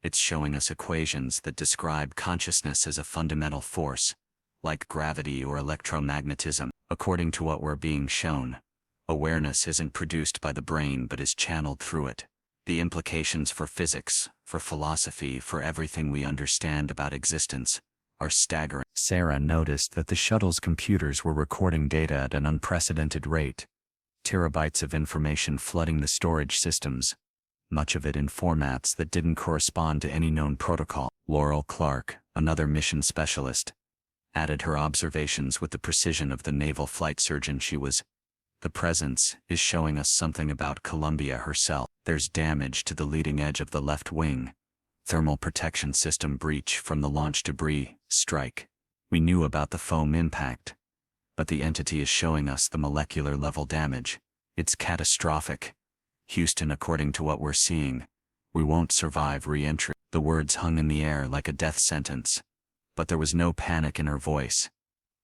It's showing us equations that describe consciousness as a fundamental force, like gravity or electromagnetism. According to what we're being shown, awareness isn't produced by the brain but is channeled through it. The implications for physics, for philosophy, for everything we understand about existence, are staggering." Sarah noticed that the shuttle's computers were recording data at an unprecedented rate. Terabytes of information flooding the storage systems, much of it in formats that didn't correspond to any known protocol. Laurel Clark, another mission specialist, added her observations with the precision of the naval flight surgeon she was. "The presence is showing us something about Columbia herself. There's damage to the leading edge of the left wing. Thermal protection system breach from the launch debris strike. We knew about the foam impact, but the entity is showing us the molecular level damage. It's catastrophic. Houston, according to what we're seeing, we won't survive re-entry." The words hung in the air like a death sentence, but there was no panic in her voice,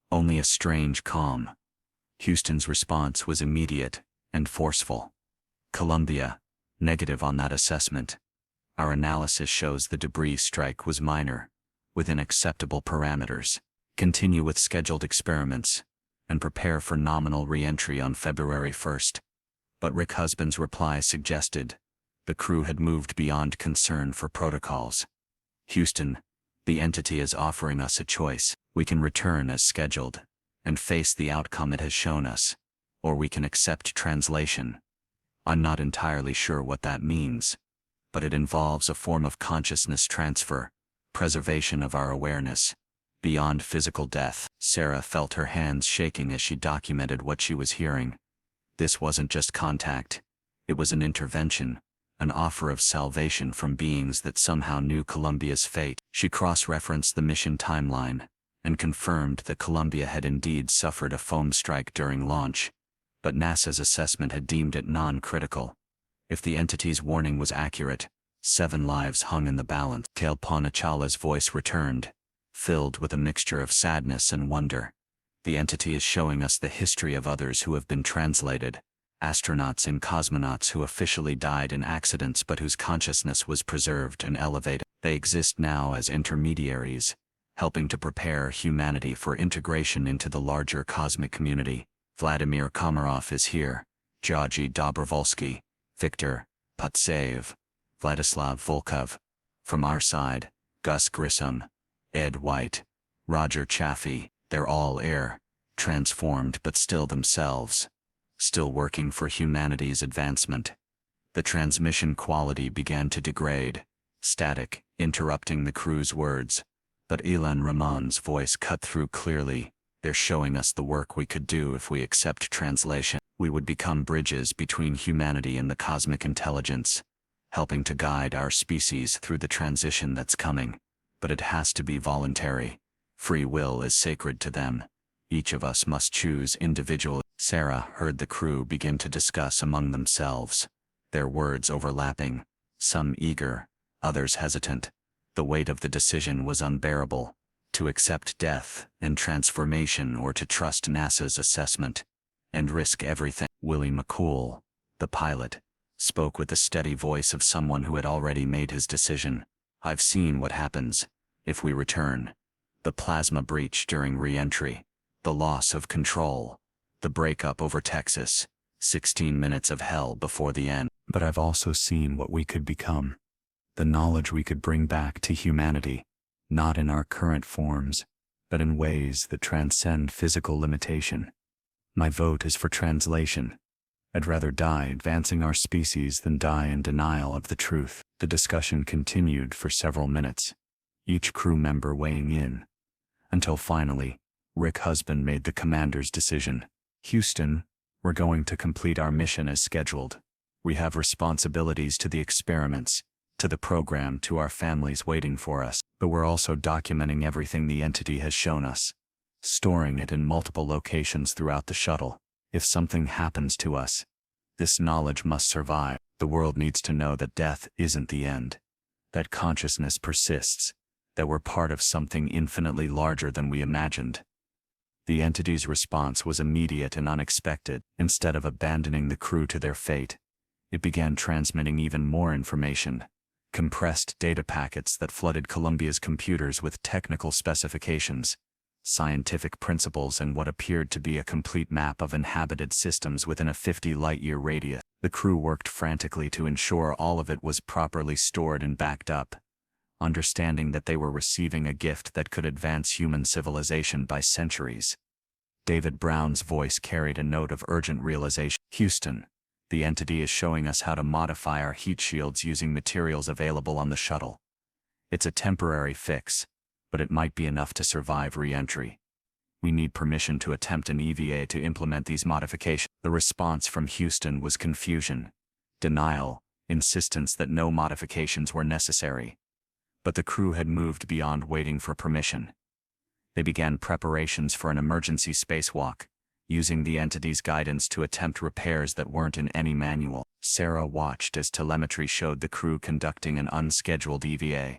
only a strange calm. Houston's response was immediate and forceful. "Columbia, negative on that assessment. Our analysis shows the debris strike was minor, within acceptable parameters. Continue with scheduled experiments, and prepare for nominal re-entry on February 1st. But Rick Husband's reply suggested the crew had moved beyond concern for protocols. "Houston, the entity is offering us a choice. We can return as scheduled and face the outcome it has shown us, or we can accept translation. I'm not entirely sure what that means, but it involves a form of consciousness transfer, preservation of our awareness, beyond physical death." Sarah felt her hands shaking as she documented what she was hearing. This wasn't just contact, it was an intervention, an offer of salvation from beings that somehow knew Columbia's fate. She cross-referenced the mission timeline, and confirmed that Columbia had indeed suffered a foam strike during launch, but NASA's assessment had deemed it non-critical. If the entity's warning was accurate, 7 lives hung in the balance. Kale Ponachala's voice returned, filled with a mixture of sadness and wonder. "The entity is showing us the history of others who have been translated, astronauts and cosmonauts who officially died in accidents but whose consciousness was preserved and elevated. They exist now as intermediaries, helping to prepare humanity for integration into the larger cosmic community. Vladimir Komarov is here, Georgy Dobrovolsky, Viktor Putsev, Vladislav Volkov. From our side, Gus Grissom, Ed White, Roger Chaffee. They're all air, transformed but still themselves, still working for humanity's advancement. The transmission quality began to degrade, static, interrupting the crew's words. But Ilan Ramon's voice cut through clearly. They're showing us the work we could do if we accept translation. We would become bridges between humanity and the cosmic intelligence, helping to guide our species through the transition that's coming. But it has to be voluntary. Free will is sacred to them. Each of us must choose individually. Sarah heard the crew begin to discuss among themselves, their words overlapping, some eager, others hesitant. The weight of the decision was unbearable, to accept death and transformation or to trust NASA's assessment and risk everything. Willie McCool, the pilot, spoke with the steady voice of someone who had already made his decision. I've seen what happens if we return. The plasma breach during re-entry, the loss of control, the breakup over Texas, 16 minutes of hell before the end. But I've also seen what we could become. The knowledge we could bring back to humanity, not in our current forms, but in ways that transcend physical limitation. My vote is for translation. I'd rather die advancing our species than die in denial of the truth. The discussion continued for several minutes, each crew member weighing in, until finally, Rick Husband made the commander's decision. Houston, we're going to complete our mission as scheduled. We have responsibilities to the experiments, to the program, to our families waiting for us, but we're also documenting everything the entity has shown us, storing it in multiple locations throughout the shuttle. If something happens to us, this knowledge must survive. The world needs to know that death isn't the end, that consciousness persists, that we're part of something infinitely larger than we imagined. The entity's response was immediate and unexpected. Instead of abandoning the crew to their fate, it began transmitting even more information, compressed data packets that flooded Columbia's computers with technical specifications, scientific principles, and what appeared to be a complete map of inhabited systems within a 50-light-year radius. The crew worked frantically to ensure all of it was properly stored and backed up, understanding that they were receiving a gift that could advance human civilization by centuries. David Brown's voice carried a note of urgent realization. Houston, the entity is showing us how to modify our heat shields using materials available on the shuttle. It's a temporary fix, but it might be enough to survive re-entry. We need permission to attempt an EVA to implement these modifications. The response from Houston was confusion, denial, insistence that no modifications were necessary. But the crew had moved beyond waiting for permission. They began preparations for an emergency spacewalk, using the entity's guidance to attempt repairs that weren't in any manual. Sarah watched as telemetry showed the crew conducting an unscheduled EVA.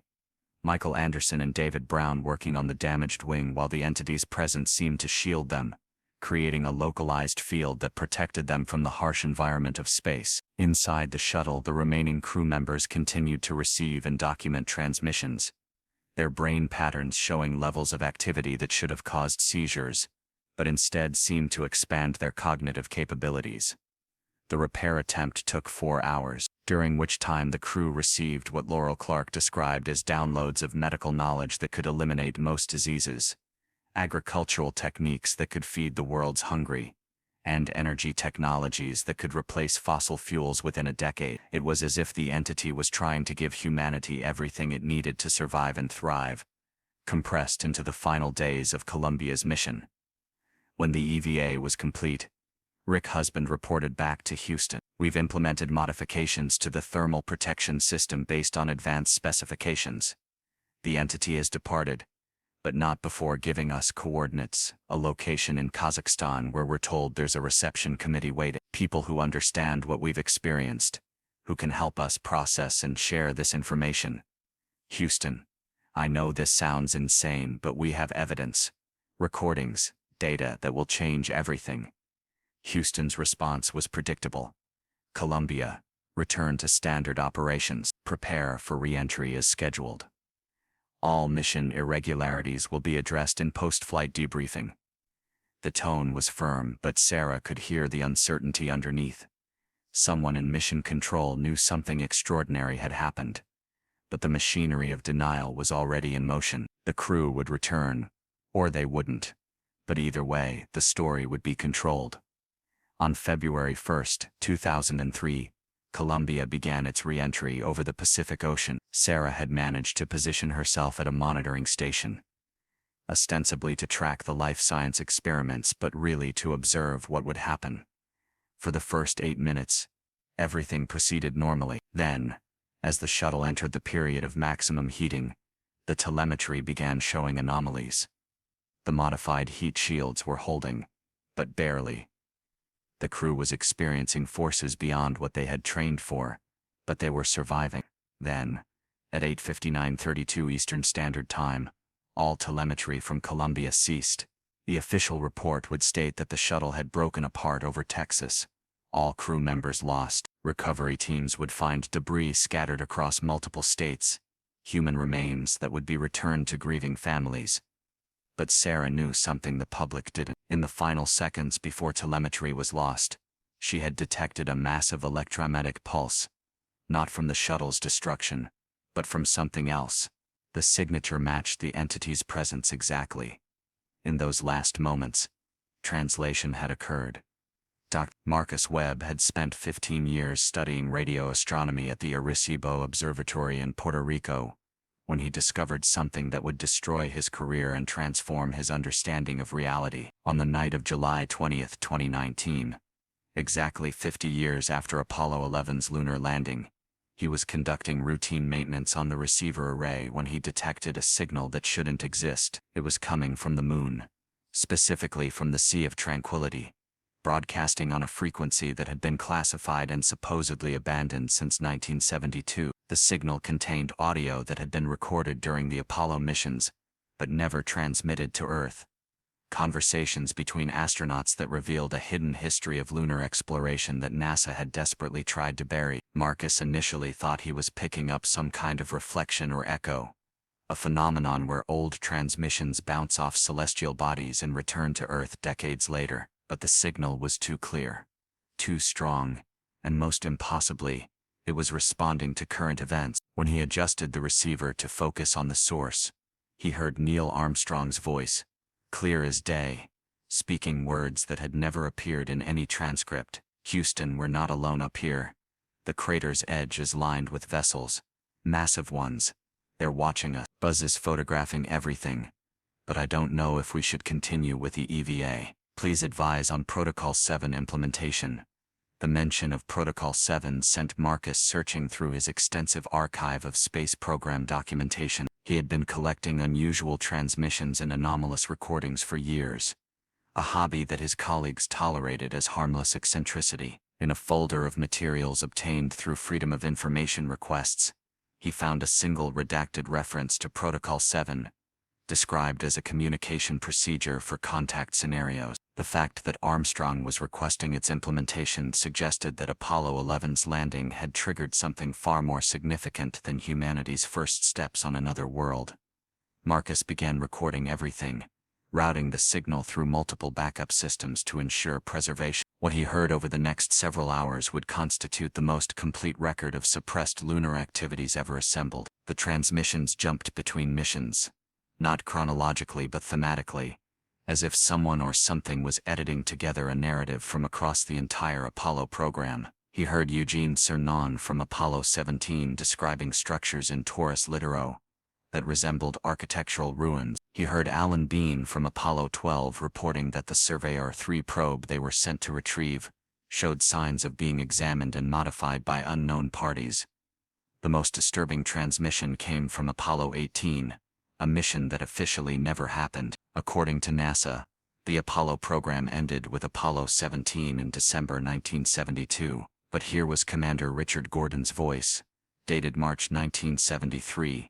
Michael Anderson and David Brown working on the damaged wing while the entity's presence seemed to shield them, creating a localized field that protected them from the harsh environment of space. Inside the shuttle, the remaining crew members continued to receive and document transmissions, their brain patterns showing levels of activity that should have caused seizures, but instead seemed to expand their cognitive capabilities. The repair attempt took 4 hours, during which time the crew received what Laurel Clark described as downloads of medical knowledge that could eliminate most diseases, agricultural techniques that could feed the world's hungry, and energy technologies that could replace fossil fuels within a decade. It was as if the entity was trying to give humanity everything it needed to survive and thrive, compressed into the final days of Columbia's mission. When the EVA was complete, Rick Husband reported back to Houston. We've implemented modifications to the thermal protection system based on advanced specifications. The entity has departed, but not before giving us coordinates, a location in Kazakhstan where we're told there's a reception committee waiting. People who understand what we've experienced, who can help us process and share this information. Houston, I know this sounds insane, but we have evidence, recordings, data that will change everything. Houston's response was predictable. Columbia, return to standard operations. Prepare for re-entry as scheduled. All mission irregularities will be addressed in post-flight debriefing. The tone was firm, but Sarah could hear the uncertainty underneath. Someone in mission control knew something extraordinary had happened, but the machinery of denial was already in motion. The crew would return, or they wouldn't, but either way, the story would be controlled. On February 1, 2003, Columbia began its re-entry over the Pacific Ocean. Sarah had managed to position herself at a monitoring station, ostensibly to track the life science experiments but really to observe what would happen. For the first 8 minutes, everything proceeded normally. Then, as the shuttle entered the period of maximum heating, the telemetry began showing anomalies. The modified heat shields were holding, but barely. The crew was experiencing forces beyond what they had trained for, but they were surviving. Then, at 8:59:32 Eastern Standard Time, all telemetry from Columbia ceased. The official report would state that the shuttle had broken apart over Texas. All crew members lost. Recovery teams would find debris scattered across multiple states, human remains that would be returned to grieving families. But Sarah knew something the public didn't. In the final seconds before telemetry was lost, she had detected a massive electromagnetic pulse, not from the shuttle's destruction, but from something else. The signature matched the entity's presence exactly. In those last moments, translation had occurred. Dr. Marcus Webb had spent 15 years studying radio astronomy at the Arecibo Observatory in Puerto Rico, when he discovered something that would destroy his career and transform his understanding of reality. On the night of July 20, 2019, exactly 50 years after Apollo 11's lunar landing, he was conducting routine maintenance on the receiver array when he detected a signal that shouldn't exist. It was coming from the moon, specifically from the Sea of Tranquility, broadcasting on a frequency that had been classified and supposedly abandoned since 1972. The signal contained audio that had been recorded during the Apollo missions, but never transmitted to Earth. Conversations between astronauts that revealed a hidden history of lunar exploration that NASA had desperately tried to bury. Marcus initially thought he was picking up some kind of reflection or echo, a phenomenon where old transmissions bounce off celestial bodies and return to Earth decades later. But the signal was too clear, too strong, and most impossibly, it was responding to current events. When he adjusted the receiver to focus on the source, he heard Neil Armstrong's voice, clear as day, speaking words that had never appeared in any transcript. "Houston, we're not alone up here. The crater's edge is lined with vessels, massive ones. They're watching us. Buzz is photographing everything. But I don't know if we should continue with the EVA. Please advise on Protocol 7 implementation." The mention of Protocol 7 sent Marcus searching through his extensive archive of space program documentation. He had been collecting unusual transmissions and anomalous recordings for years, a hobby that his colleagues tolerated as harmless eccentricity. In a folder of materials obtained through Freedom of Information requests, he found a single redacted reference to Protocol 7, described as a communication procedure for contact scenarios. The fact that Armstrong was requesting its implementation suggested that Apollo 11's landing had triggered something far more significant than humanity's first steps on another world. Marcus began recording everything, routing the signal through multiple backup systems to ensure preservation. What he heard over the next several hours would constitute the most complete record of suppressed lunar activities ever assembled. The transmissions jumped between missions, not chronologically but thematically, as if someone or something was editing together a narrative from across the entire Apollo program. He heard Eugene Cernan from Apollo 17 describing structures in Taurus Littoral that resembled architectural ruins. He heard Alan Bean from Apollo 12 reporting that the Surveyor 3 probe they were sent to retrieve showed signs of being examined and modified by unknown parties. The most disturbing transmission came from Apollo 18, a mission that officially never happened. According to NASA, the Apollo program ended with Apollo 17 in December 1972, but here was Commander Richard Gordon's voice, dated March 1973,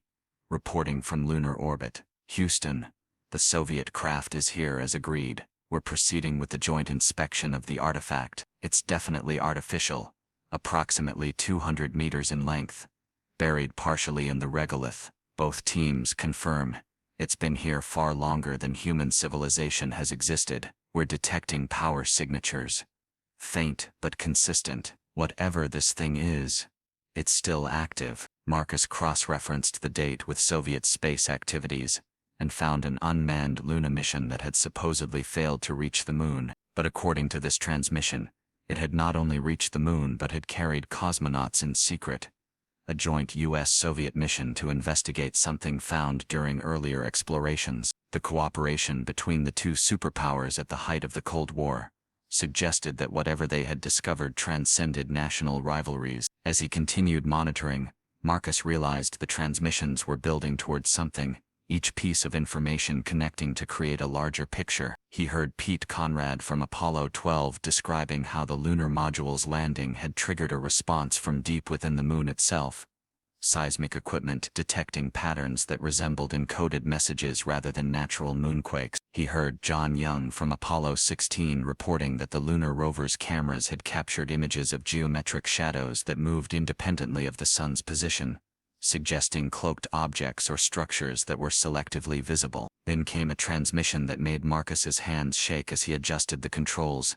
reporting from lunar orbit. "Houston, the Soviet craft is here as agreed. We're proceeding with the joint inspection of the artifact. It's definitely artificial, approximately 200 meters in length, buried partially in the regolith. Both teams confirm it's been here far longer than human civilization has existed. We're detecting power signatures. Faint but consistent. Whatever this thing is, it's still active." Marcus cross-referenced the date with Soviet space activities, and found an unmanned Luna mission that had supposedly failed to reach the moon. But according to this transmission, It had not only reached the moon but had carried cosmonauts in secret. A joint US-Soviet mission to investigate something found during earlier explorations. The cooperation between the two superpowers at the height of the Cold War suggested that whatever they had discovered transcended national rivalries. As he continued monitoring, Marcus realized the transmissions were building towards something, each piece of information connecting to create a larger picture. He heard Pete Conrad from Apollo 12 describing how the lunar module's landing had triggered a response from deep within the moon itself. Seismic equipment detecting patterns that resembled encoded messages rather than natural moonquakes. He heard John Young from Apollo 16 reporting that the lunar rover's cameras had captured images of geometric shadows that moved independently of the sun's position, suggesting cloaked objects or structures that were selectively visible. Then came a transmission that made Marcus's hands shake as he adjusted the controls.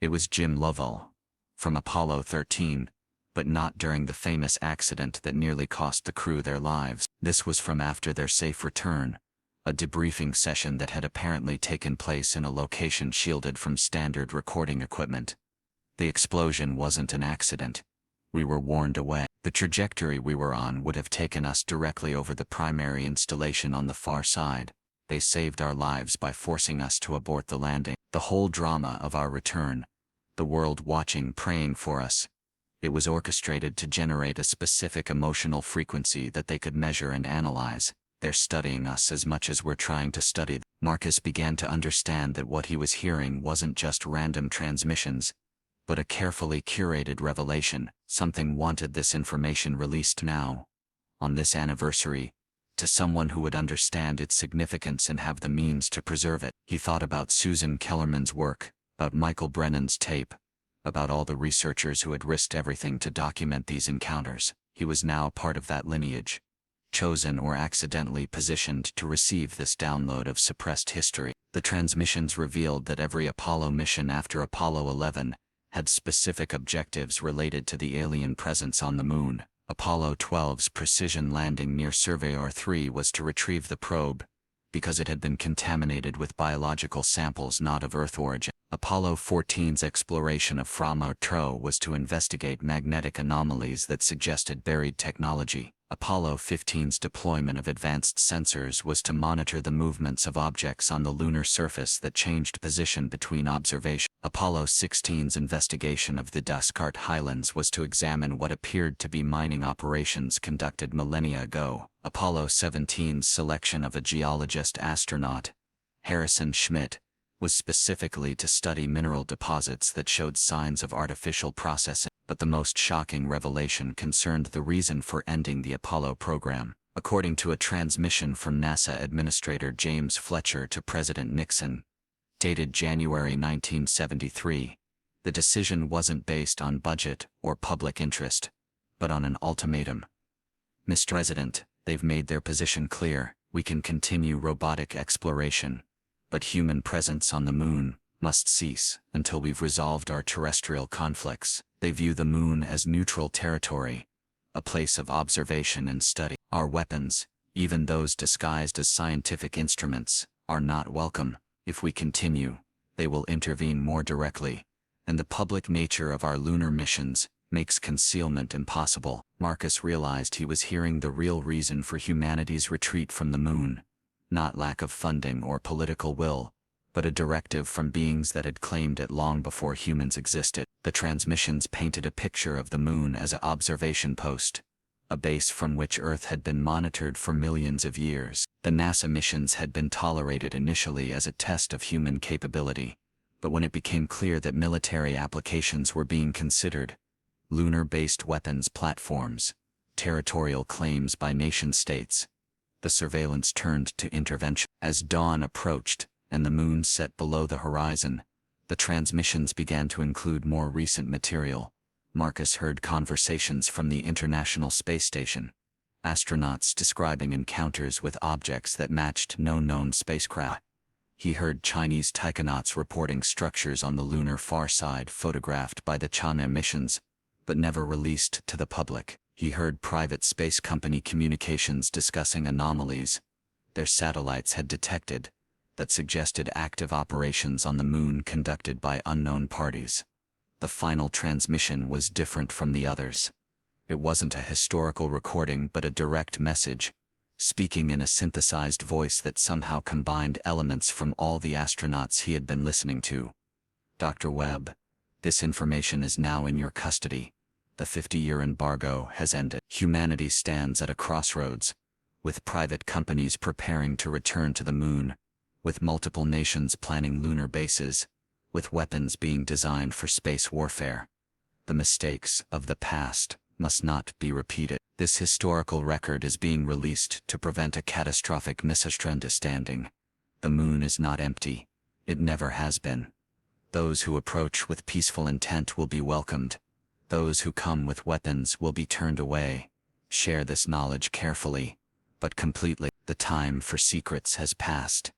It was Jim Lovell from Apollo 13. But not during the famous accident that nearly cost the crew their lives. This was from after their safe return, a debriefing session that had apparently taken place in a location shielded from standard recording equipment. The explosion wasn't an accident. We were warned away. The trajectory we were on would have taken us directly over the primary installation on the far side. They saved our lives by forcing us to abort the landing. The whole drama of our return, the world watching, praying for us, it was orchestrated to generate a specific emotional frequency that they could measure and analyze. They're studying us as much as we're trying to study them. Marcus began to understand that what he was hearing wasn't just random transmissions, but a carefully curated revelation. Something wanted this information released now, on this anniversary, to someone who would understand its significance and have the means to preserve it. He thought about Susan Kellerman's work, about Michael Brennan's tape, about all the researchers who had risked everything to document these encounters. He was now part of that lineage, chosen or accidentally positioned to receive this download of suppressed history. The transmissions revealed that every Apollo mission after Apollo 11 had specific objectives related to the alien presence on the moon. Apollo 12's precision landing near Surveyor 3 was to retrieve the probe, because it had been contaminated with biological samples not of Earth origin. Apollo 14's exploration of Fra-Maurito was to investigate magnetic anomalies that suggested buried technology. Apollo 15's deployment of advanced sensors was to monitor the movements of objects on the lunar surface that changed position between observation. Apollo 16's investigation of the Descartes Highlands was to examine what appeared to be mining operations conducted millennia ago. Apollo 17's selection of a geologist astronaut, Harrison Schmitt, was specifically to study mineral deposits that showed signs of artificial processing. But the most shocking revelation concerned the reason for ending the Apollo program. According to a transmission from NASA Administrator James Fletcher to President Nixon, dated January 1973, the decision wasn't based on budget or public interest, but on an ultimatum. Mr. President, they've made their position clear. We can continue robotic exploration, but human presence on the moon must cease until we've resolved our terrestrial conflicts. They view the moon as neutral territory, a place of observation and study. Our weapons, even those disguised as scientific instruments, are not welcome. If we continue, they will intervene more directly, and the public nature of our lunar missions makes concealment impossible. Marcus realized he was hearing the real reason for humanity's retreat from the moon, not lack of funding or political will, but a directive from beings that had claimed it long before humans existed. The transmissions painted a picture of the moon as an observation post, a base from which Earth had been monitored for millions of years. The NASA missions had been tolerated initially as a test of human capability, but when it became clear that military applications were being considered, lunar-based weapons platforms, territorial claims by nation-states, the surveillance turned to intervention. As dawn approached, and the moon set below the horizon, the transmissions began to include more recent material. Marcus heard conversations from the International Space Station, astronauts describing encounters with objects that matched no known spacecraft. He heard Chinese taikonauts reporting structures on the lunar far side photographed by the China missions, but never released to the public. He heard private space company communications discussing anomalies their satellites had detected that suggested active operations on the moon conducted by unknown parties. The final transmission was different from the others. It wasn't a historical recording but a direct message, speaking in a synthesized voice that somehow combined elements from all the astronauts he had been listening to. Dr. Webb, this information is now in your custody. The 50-year embargo has ended. Humanity stands at a crossroads, with private companies preparing to return to the moon, with multiple nations planning lunar bases, with weapons being designed for space warfare. The mistakes of the past must not be repeated. This historical record is being released to prevent a catastrophic misunderstanding. The moon is not empty. It never has been. Those who approach with peaceful intent will be welcomed. Those who come with weapons will be turned away. Share this knowledge carefully, but completely. The time for secrets has passed.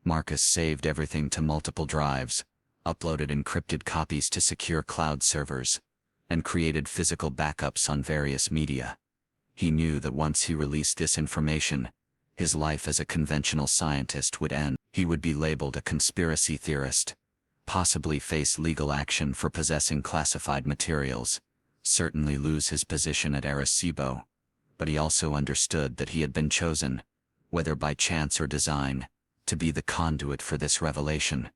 Marcus saved everything to multiple drives, uploaded encrypted copies to secure cloud servers, and created physical backups on various media. He knew that once he released this information, his life as a conventional scientist would end. He would be labeled a conspiracy theorist, possibly face legal action for possessing classified materials, certainly lose his position at Arecibo. But he also understood that he had been chosen, whether by chance or design, to be the conduit for this revelation.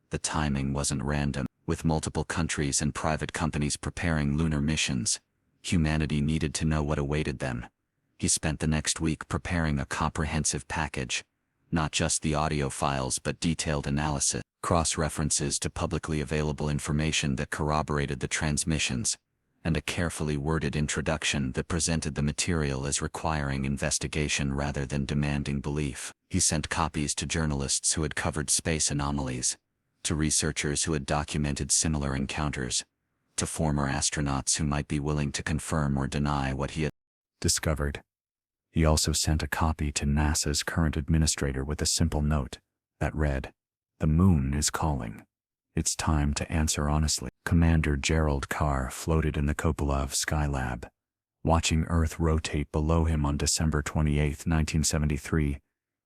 The timing wasn't random. With multiple countries and private companies preparing lunar missions, humanity needed to know what awaited them. He spent the next week preparing a comprehensive package, not just the audio files but detailed analysis, cross-references to publicly available information that corroborated the transmissions, and a carefully worded introduction that presented the material as requiring investigation rather than demanding belief. He sent copies to journalists who had covered space anomalies, to researchers who had documented similar encounters, to former astronauts who might be willing to confirm or deny what he had discovered. He also sent a copy to NASA's current administrator with a simple note that read, "The moon is calling. It's time to answer honestly." Commander Gerald Carr floated in the cupola of Skylab, watching Earth rotate below him on December 28, 1973,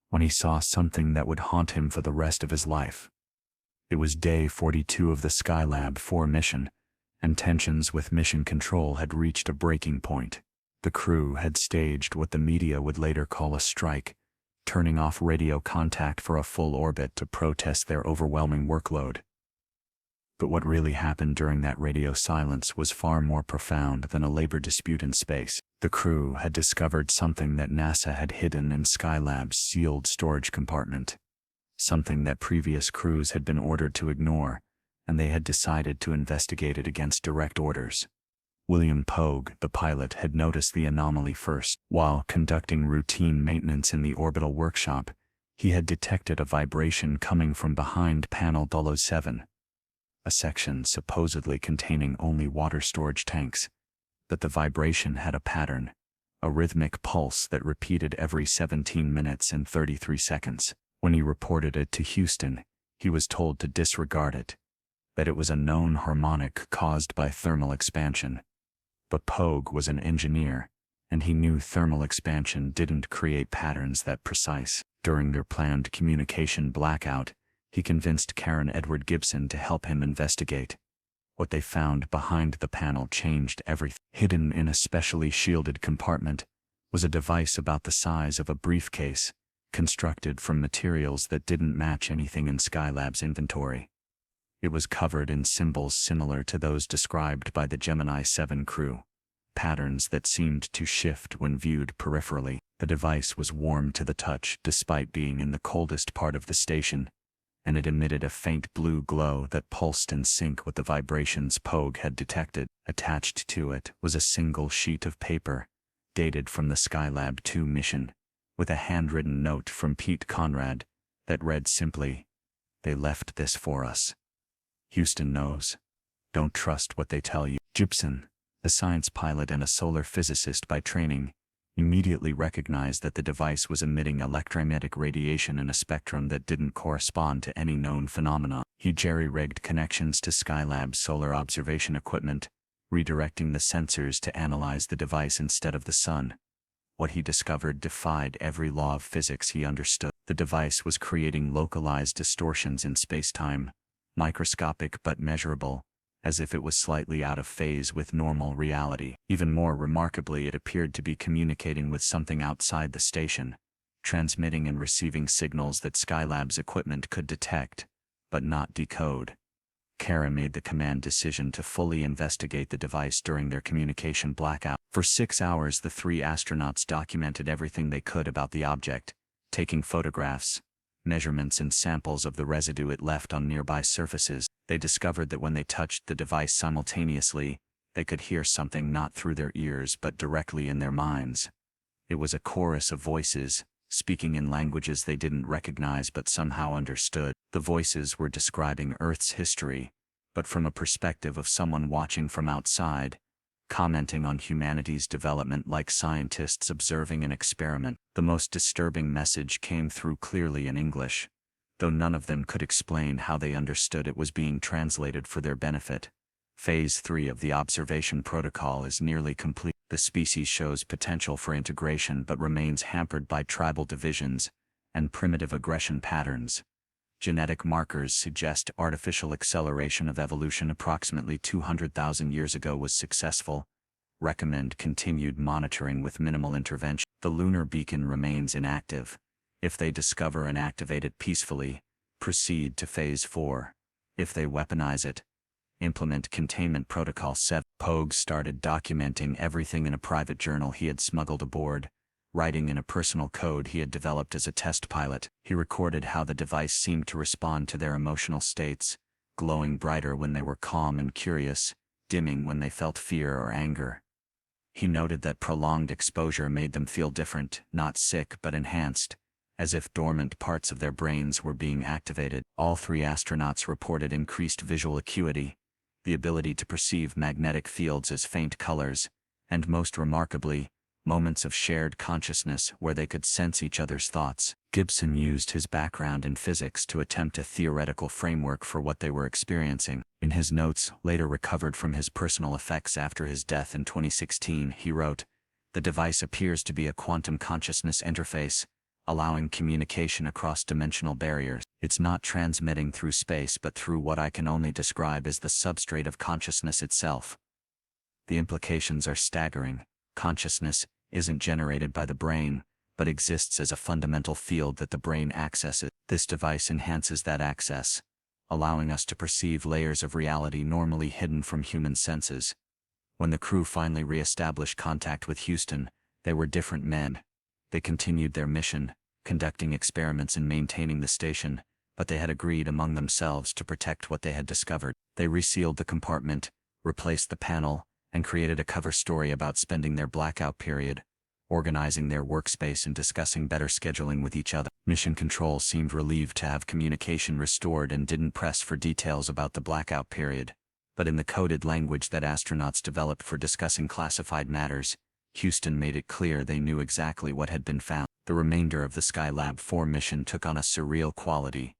when he saw something that would haunt him for the rest of his life. It was day 42 of the Skylab 4 mission, and tensions with mission control had reached a breaking point. The crew had staged what the media would later call a strike, turning off radio contact for a full orbit to protest their overwhelming workload. But what really happened during that radio silence was far more profound than a labor dispute in space. The crew had discovered something that NASA had hidden in Skylab's sealed storage compartment. Something that previous crews had been ordered to ignore, and they had decided to investigate it against direct orders. William Pogue, the pilot, had noticed the anomaly first. While conducting routine maintenance in the orbital workshop, he had detected a vibration coming from behind panel 007, a section supposedly containing only water storage tanks. But the vibration had a pattern, a rhythmic pulse that repeated every 17 minutes and 33 seconds. When he reported it to Houston, he was told to disregard it, that it was a known harmonic caused by thermal expansion. But Pogue was an engineer, and he knew thermal expansion didn't create patterns that precise. During their planned communication blackout, he convinced Karen Edward Gibson to help him investigate. What they found behind the panel changed everything. Hidden in a specially shielded compartment was a device about the size of a briefcase, constructed from materials that didn't match anything in Skylab's inventory. It was covered in symbols similar to those described by the Gemini 7 crew, patterns that seemed to shift when viewed peripherally. The device was warm to the touch despite being in the coldest part of the station, and it emitted a faint blue glow that pulsed in sync with the vibrations Pogue had detected. Attached to it was a single sheet of paper, dated from the Skylab 2 mission, with a handwritten note from Pete Conrad that read simply, "They left this for us. Houston knows. Don't trust what they tell you." Gibson, a science pilot and a solar physicist by training, immediately recognized that the device was emitting electromagnetic radiation in a spectrum that didn't correspond to any known phenomena. He jerry-rigged connections to Skylab's solar observation equipment, redirecting the sensors to analyze the device instead of the sun. What he discovered defied every law of physics he understood. The device was creating localized distortions in space-time, microscopic but measurable, as if it was slightly out of phase with normal reality. Even more remarkably, it appeared to be communicating with something outside the station, transmitting and receiving signals that Skylab's equipment could detect, but not decode. Kara made the command decision to fully investigate the device during their communication blackout. For 6 hours, the 3 astronauts documented everything they could about the object, taking photographs, measurements and samples of the residue it left on nearby surfaces. They discovered that when they touched the device simultaneously, they could hear something not through their ears but directly in their minds. It was a chorus of voices, speaking in languages they didn't recognize but somehow understood. The voices were describing Earth's history, but from a perspective of someone watching from outside, commenting on humanity's development like scientists observing an experiment. The most disturbing message came through clearly in English, though none of them could explain how they understood it was being translated for their benefit. Phase 3 of the observation protocol is nearly complete. The species shows potential for integration but remains hampered by tribal divisions and primitive aggression patterns. Genetic markers suggest artificial acceleration of evolution approximately 200,000 years ago was successful. Recommend continued monitoring with minimal intervention. The lunar beacon remains inactive. If they discover and activate it peacefully, proceed to Phase 4. If they weaponize it, implement Containment Protocol 7. Pogue started documenting everything in a private journal he had smuggled aboard, writing in a personal code he had developed as a test pilot. He recorded how the device seemed to respond to their emotional states, glowing brighter when they were calm and curious, dimming when they felt fear or anger. He noted that prolonged exposure made them feel different, not sick but enhanced, as if dormant parts of their brains were being activated. All 3 astronauts reported increased visual acuity, the ability to perceive magnetic fields as faint colors, and most remarkably, moments of shared consciousness where they could sense each other's thoughts. Gibson used his background in physics to attempt a theoretical framework for what they were experiencing. In his notes, later recovered from his personal effects after his death in 2016, he wrote, "The device appears to be a quantum consciousness interface, allowing communication across dimensional barriers. It's not transmitting through space but through what I can only describe as the substrate of consciousness itself." The implications are staggering. Consciousness isn't generated by the brain, but exists as a fundamental field that the brain accesses. This device enhances that access, allowing us to perceive layers of reality normally hidden from human senses. When the crew finally re-established contact with Houston, they were different men. They continued their mission, conducting experiments and maintaining the station, but they had agreed among themselves to protect what they had discovered. They resealed the compartment, replaced the panel, and created a cover story about spending their blackout period, organizing their workspace and discussing better scheduling with each other. Mission Control seemed relieved to have communication restored and didn't press for details about the blackout period. But in the coded language that astronauts developed for discussing classified matters, Houston made it clear they knew exactly what had been found. The remainder of the Skylab 4 mission took on a surreal quality.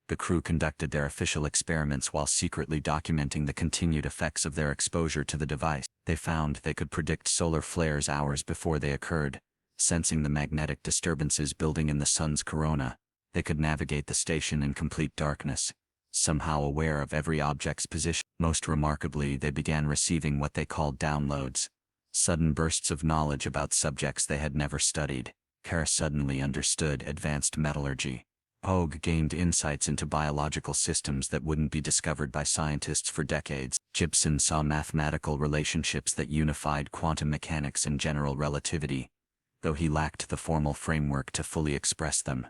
The crew conducted their official experiments while secretly documenting the continued effects of their exposure to the device. They found they could predict solar flares hours before they occurred, sensing the magnetic disturbances building in the sun's corona. They could navigate the station in complete darkness, somehow aware of every object's position. Most remarkably, they began receiving what they called downloads, sudden bursts of knowledge about subjects they had never studied. Kara suddenly understood advanced metallurgy. Pogue gained insights into biological systems that wouldn't be discovered by scientists for decades. Gibson saw mathematical relationships that unified quantum mechanics and general relativity, though he lacked the formal framework to fully express them.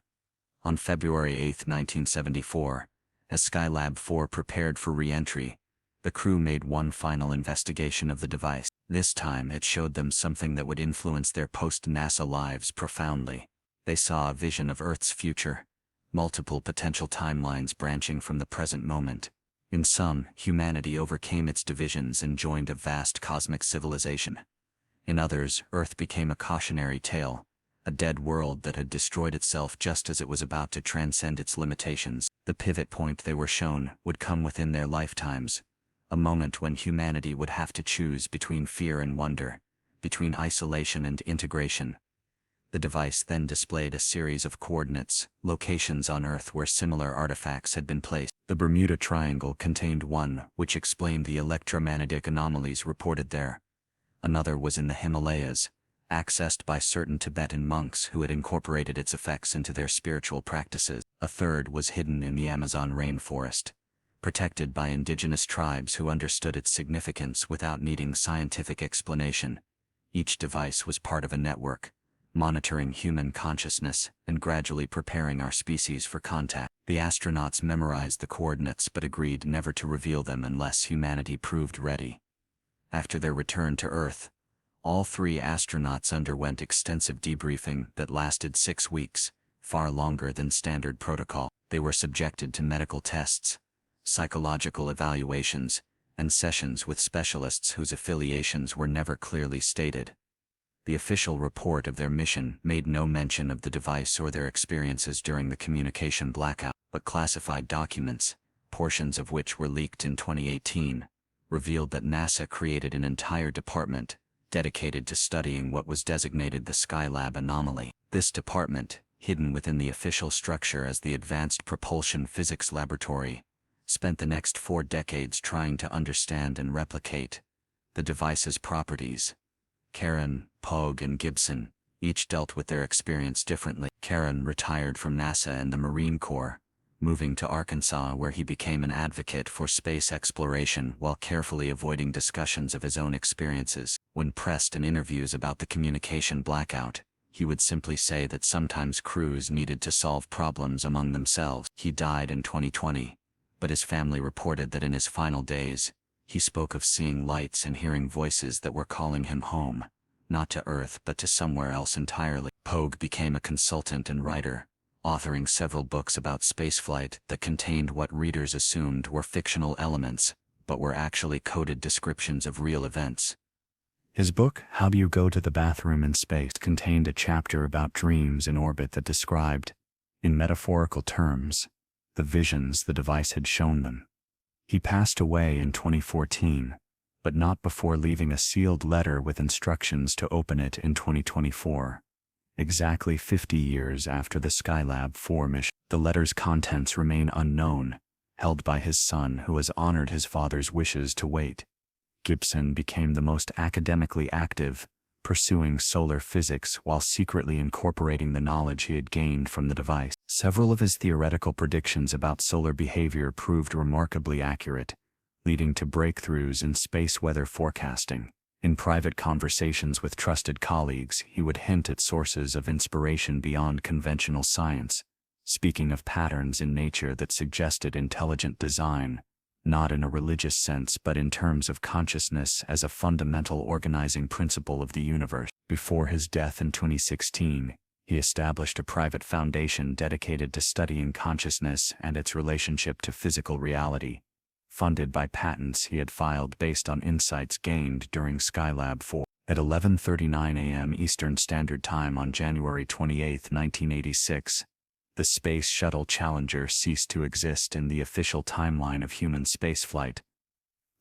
On February 8, 1974, as Skylab 4 prepared for re-entry, the crew made one final investigation of the device. This time it showed them something that would influence their post-NASA lives profoundly. They saw a vision of Earth's future, multiple potential timelines branching from the present moment. In some, humanity overcame its divisions and joined a vast cosmic civilization. In others, Earth became a cautionary tale, a dead world that had destroyed itself just as it was about to transcend its limitations. The pivot point they were shown would come within their lifetimes, a moment when humanity would have to choose between fear and wonder, between isolation and integration. The device then displayed a series of coordinates, locations on Earth where similar artifacts had been placed. The Bermuda Triangle contained one, which explained the electromagnetic anomalies reported there. Another was in the Himalayas, accessed by certain Tibetan monks who had incorporated its effects into their spiritual practices. A third was hidden in the Amazon rainforest, protected by indigenous tribes who understood its significance without needing scientific explanation. Each device was part of a network, monitoring human consciousness and gradually preparing our species for contact. The astronauts memorized the coordinates but agreed never to reveal them unless humanity proved ready. After their return to Earth, all 3 astronauts underwent extensive debriefing that lasted 6 weeks, far longer than standard protocol. They were subjected to medical tests, psychological evaluations, and sessions with specialists whose affiliations were never clearly stated. The official report of their mission made no mention of the device or their experiences during the communication blackout, but classified documents, portions of which were leaked in 2018, revealed that NASA created an entire department dedicated to studying what was designated the Skylab anomaly. This department, hidden within the official structure as the Advanced Propulsion Physics Laboratory, spent the next 4 decades trying to understand and replicate the device's properties. Karen, Pogue, and Gibson each dealt with their experience differently. Karen retired from NASA and the Marine Corps, moving to Arkansas where he became an advocate for space exploration while carefully avoiding discussions of his own experiences. When pressed in interviews about the communication blackout, he would simply say that sometimes crews needed to solve problems among themselves. He died in 2020, but his family reported that in his final days, he spoke of seeing lights and hearing voices that were calling him home, not to Earth but to somewhere else entirely. Pogue became a consultant and writer, authoring several books about spaceflight that contained what readers assumed were fictional elements, but were actually coded descriptions of real events. His book, How Do You Go to the Bathroom in Space, contained a chapter about dreams in orbit that described, in metaphorical terms, the visions the device had shown them. He passed away in 2014, but not before leaving a sealed letter with instructions to open it in 2024, exactly 50 years after the Skylab 4 mission. The letter's contents remain unknown, held by his son who has honored his father's wishes to wait. Gibson became the most academically active, pursuing solar physics while secretly incorporating the knowledge he had gained from the device. Several of his theoretical predictions about solar behavior proved remarkably accurate, leading to breakthroughs in space weather forecasting. In private conversations with trusted colleagues, he would hint at sources of inspiration beyond conventional science, speaking of patterns in nature that suggested intelligent design, not in a religious sense but in terms of consciousness as a fundamental organizing principle of the universe. Before his death in 2016, he established a private foundation dedicated to studying consciousness and its relationship to physical reality, funded by patents he had filed based on insights gained during Skylab 4. At 11:39 a.m. Eastern Standard Time on January 28, 1986, the Space Shuttle Challenger ceased to exist in the official timeline of human spaceflight.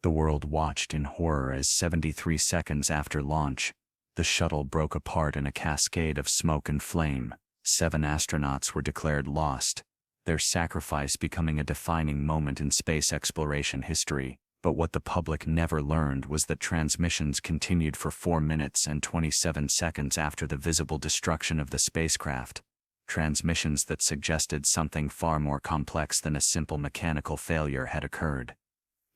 The world watched in horror as 73 seconds after launch, the shuttle broke apart in a cascade of smoke and flame. 7 astronauts were declared lost, their sacrifice becoming a defining moment in space exploration history. But what the public never learned was that transmissions continued for 4 minutes and 27 seconds after the visible destruction of the spacecraft. Transmissions that suggested something far more complex than a simple mechanical failure had occurred.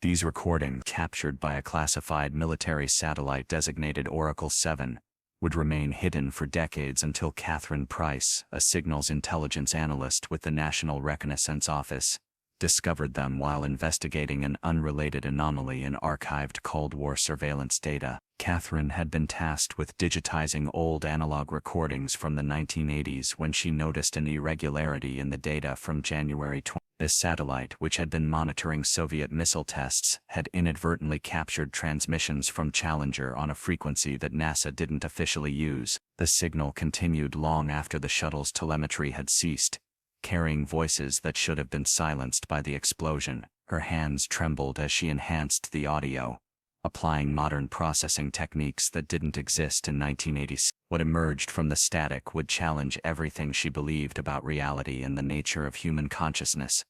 These recordings, captured by a classified military satellite designated Oracle 7, would remain hidden for decades until Catherine Price, a signals intelligence analyst with the National Reconnaissance Office, discovered them while investigating an unrelated anomaly in archived Cold War surveillance data. Catherine had been tasked with digitizing old analog recordings from the 1980s when she noticed an irregularity in the data from January 20. The satellite, which had been monitoring Soviet missile tests, had inadvertently captured transmissions from Challenger on a frequency that NASA didn't officially use. The signal continued long after the shuttle's telemetry had ceased, carrying voices that should have been silenced by the explosion. Her hands trembled as she enhanced the audio, applying modern processing techniques that didn't exist in 1986. What emerged from the static would challenge everything she believed about reality and the nature of human consciousness.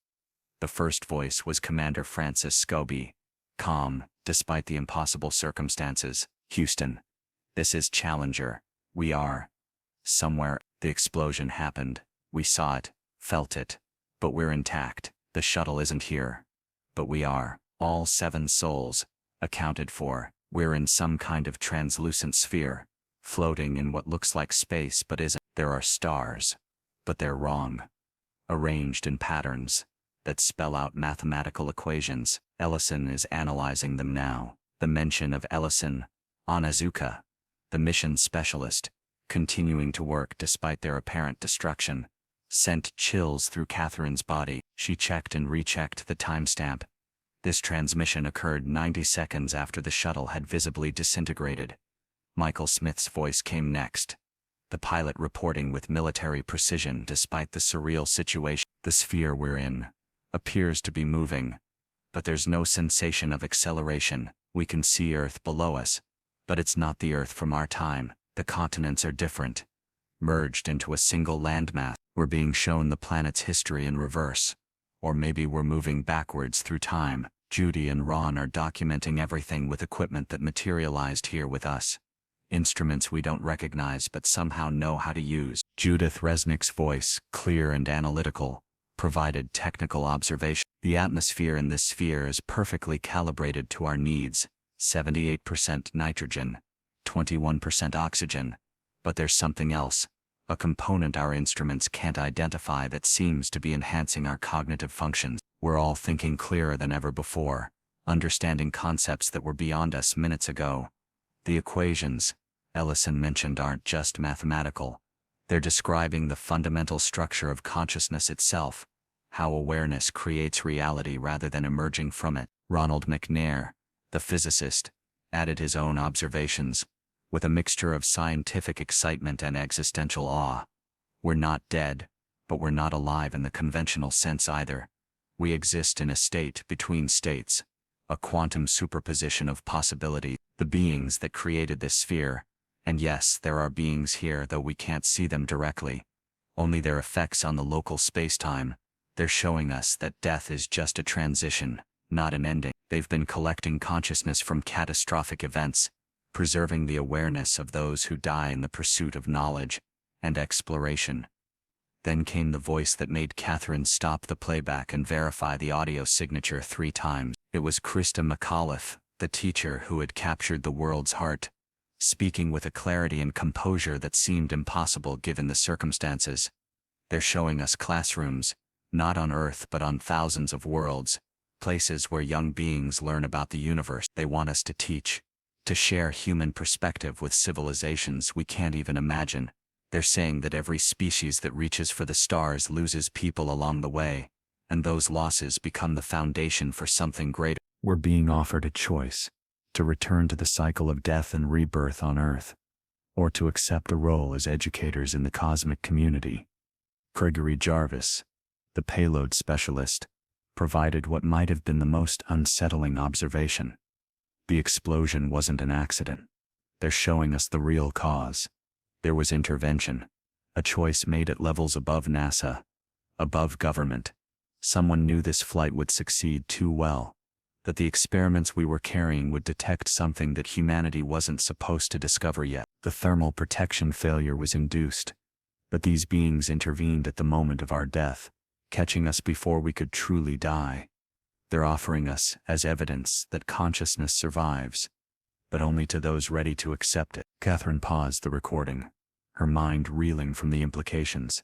The first voice was Commander Francis Scobie, calm, despite the impossible circumstances. "Houston, this is Challenger. We are somewhere. The explosion happened. We saw it, felt it, but we're intact. The shuttle isn't here, but we are. All 7 souls accounted for. We're in some kind of translucent sphere, floating in what looks like space but isn't. There are stars, but they're wrong, arranged in patterns that spell out mathematical equations. Ellison is analyzing them now." The mention of Ellison, Onizuka, the mission specialist, continuing to work despite their apparent destruction, sent chills through Catherine's body. She checked and rechecked the timestamp. This transmission occurred 90 seconds after the shuttle had visibly disintegrated. Michael Smith's voice came next, the pilot reporting with military precision despite the surreal situation. "The sphere we're in appears to be moving, but there's no sensation of acceleration. We can see Earth below us, but it's not the Earth from our time. The continents are different, merged into a single landmass. We're being shown the planet's history in reverse. Or maybe we're moving backwards through time. Judy and Ron are documenting everything with equipment that materialized here with us. Instruments we don't recognize but somehow know how to use." Judith Resnick's voice, clear and analytical, provided technical observation. "The atmosphere in this sphere is perfectly calibrated to our needs. 78% nitrogen, 21% oxygen. But there's something else, a component our instruments can't identify that seems to be enhancing our cognitive functions. We're all thinking clearer than ever before, understanding concepts that were beyond us minutes ago. The equations Ellison mentioned aren't just mathematical. They're describing the fundamental structure of consciousness itself, how awareness creates reality rather than emerging from it." Ronald McNair, the physicist, added his own observations, with a mixture of scientific excitement and existential awe. "We're not dead, but we're not alive in the conventional sense either. We exist in a state between states, a quantum superposition of possibility. The beings that created this sphere, and yes, there are beings here though we can't see them directly, only their effects on the local space-time. They're showing us that death is just a transition, not an ending. They've been collecting consciousness from catastrophic events, preserving the awareness of those who die in the pursuit of knowledge and exploration." Then came the voice that made Catherine stop the playback and verify the audio signature 3 times. It was Christa McAuliffe, the teacher who had captured the world's heart, speaking with a clarity and composure that seemed impossible given the circumstances. "They're showing us classrooms, not on Earth but on thousands of worlds, places where young beings learn about the universe. They want us to teach, to share human perspective with civilizations we can't even imagine. They're saying that every species that reaches for the stars loses people along the way, and those losses become the foundation for something greater. We're being offered a choice, to return to the cycle of death and rebirth on Earth, or to accept a role as educators in the cosmic community." Gregory Jarvis, the payload specialist, provided what might have been the most unsettling observation. "The explosion wasn't an accident. They're showing us the real cause. There was intervention, a choice made at levels above NASA, above government. Someone knew this flight would succeed too well, that the experiments we were carrying would detect something that humanity wasn't supposed to discover yet. The thermal protection failure was induced, but these beings intervened at the moment of our death, catching us before we could truly die. They're offering us as evidence that consciousness survives, but only to those ready to accept it." Catherine paused the recording, her mind reeling from the implications.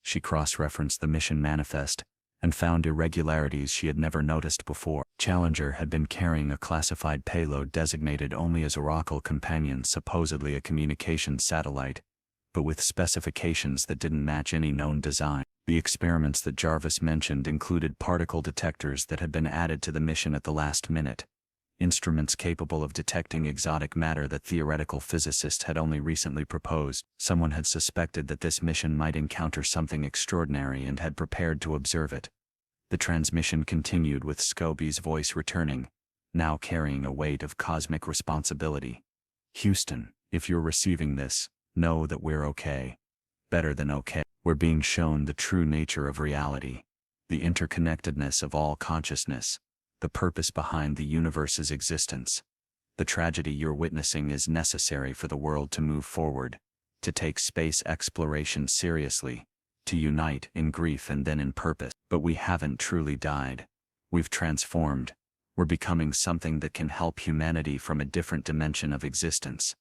She cross-referenced the mission manifest and found irregularities she had never noticed before. Challenger had been carrying a classified payload designated only as Oracle Companion, supposedly a communications satellite, but with specifications that didn't match any known design. The experiments that Jarvis mentioned included particle detectors that had been added to the mission at the last minute, instruments capable of detecting exotic matter that theoretical physicists had only recently proposed. Someone had suspected that this mission might encounter something extraordinary and had prepared to observe it. The transmission continued with Scobie's voice returning, now carrying a weight of cosmic responsibility. Houston, if you're receiving this, know that we're okay. Better than okay. We're being shown the true nature of reality, the interconnectedness of all consciousness, the purpose behind the universe's existence. The tragedy you're witnessing is necessary for the world to move forward, to take space exploration seriously, to unite in grief and then in purpose. But we haven't truly died. We've transformed. We're becoming something that can help humanity from a different dimension of existence.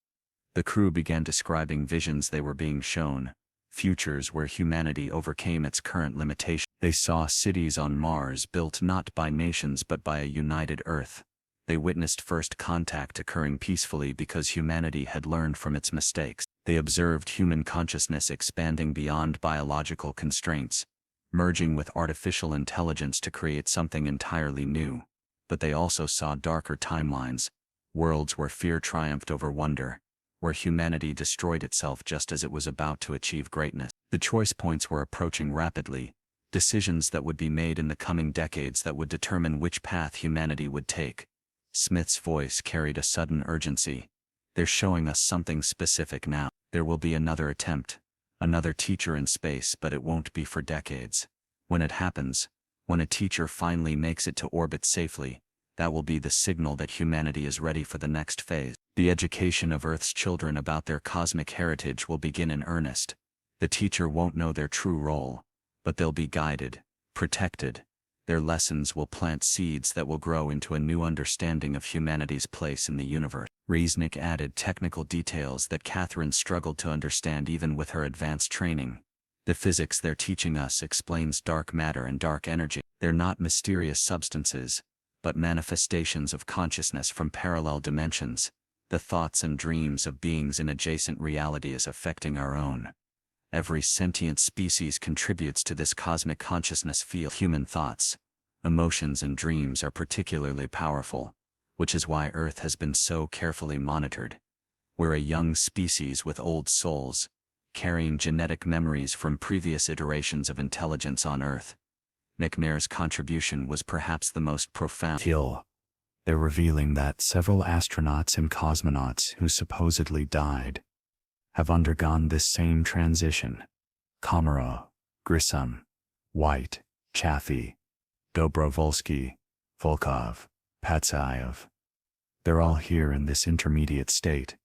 The crew began describing visions they were being shown, futures where humanity overcame its current limitations. They saw cities on Mars built not by nations but by a united Earth. They witnessed first contact occurring peacefully because humanity had learned from its mistakes. They observed human consciousness expanding beyond biological constraints, merging with artificial intelligence to create something entirely new. But they also saw darker timelines, worlds where fear triumphed over wonder, where humanity destroyed itself just as it was about to achieve greatness. The choice points were approaching rapidly, decisions that would be made in the coming decades that would determine which path humanity would take. Smith's voice carried a sudden urgency. They're showing us something specific now. There will be another attempt, another teacher in space, but it won't be for decades. When it happens, when a teacher finally makes it to orbit safely, that will be the signal that humanity is ready for the next phase. The education of Earth's children about their cosmic heritage will begin in earnest. The teacher won't know their true role, but they'll be guided, protected. Their lessons will plant seeds that will grow into a new understanding of humanity's place in the universe. Resnick added technical details that Catherine struggled to understand even with her advanced training. The physics they're teaching us explains dark matter and dark energy. They're not mysterious substances, but manifestations of consciousness from parallel dimensions, the thoughts and dreams of beings in adjacent realities affecting our own. Every sentient species contributes to this cosmic consciousness field. Human thoughts, emotions and dreams are particularly powerful, which is why Earth has been so carefully monitored. We're a young species with old souls, carrying genetic memories from previous iterations of intelligence on Earth. McNair's contribution was perhaps the most profound. They're revealing that several astronauts and cosmonauts who supposedly died have undergone this same transition. Komarov, Grissom, White, Chaffee, Dobrovolsky, Volkov, Patsayev. They're all here in this intermediate state,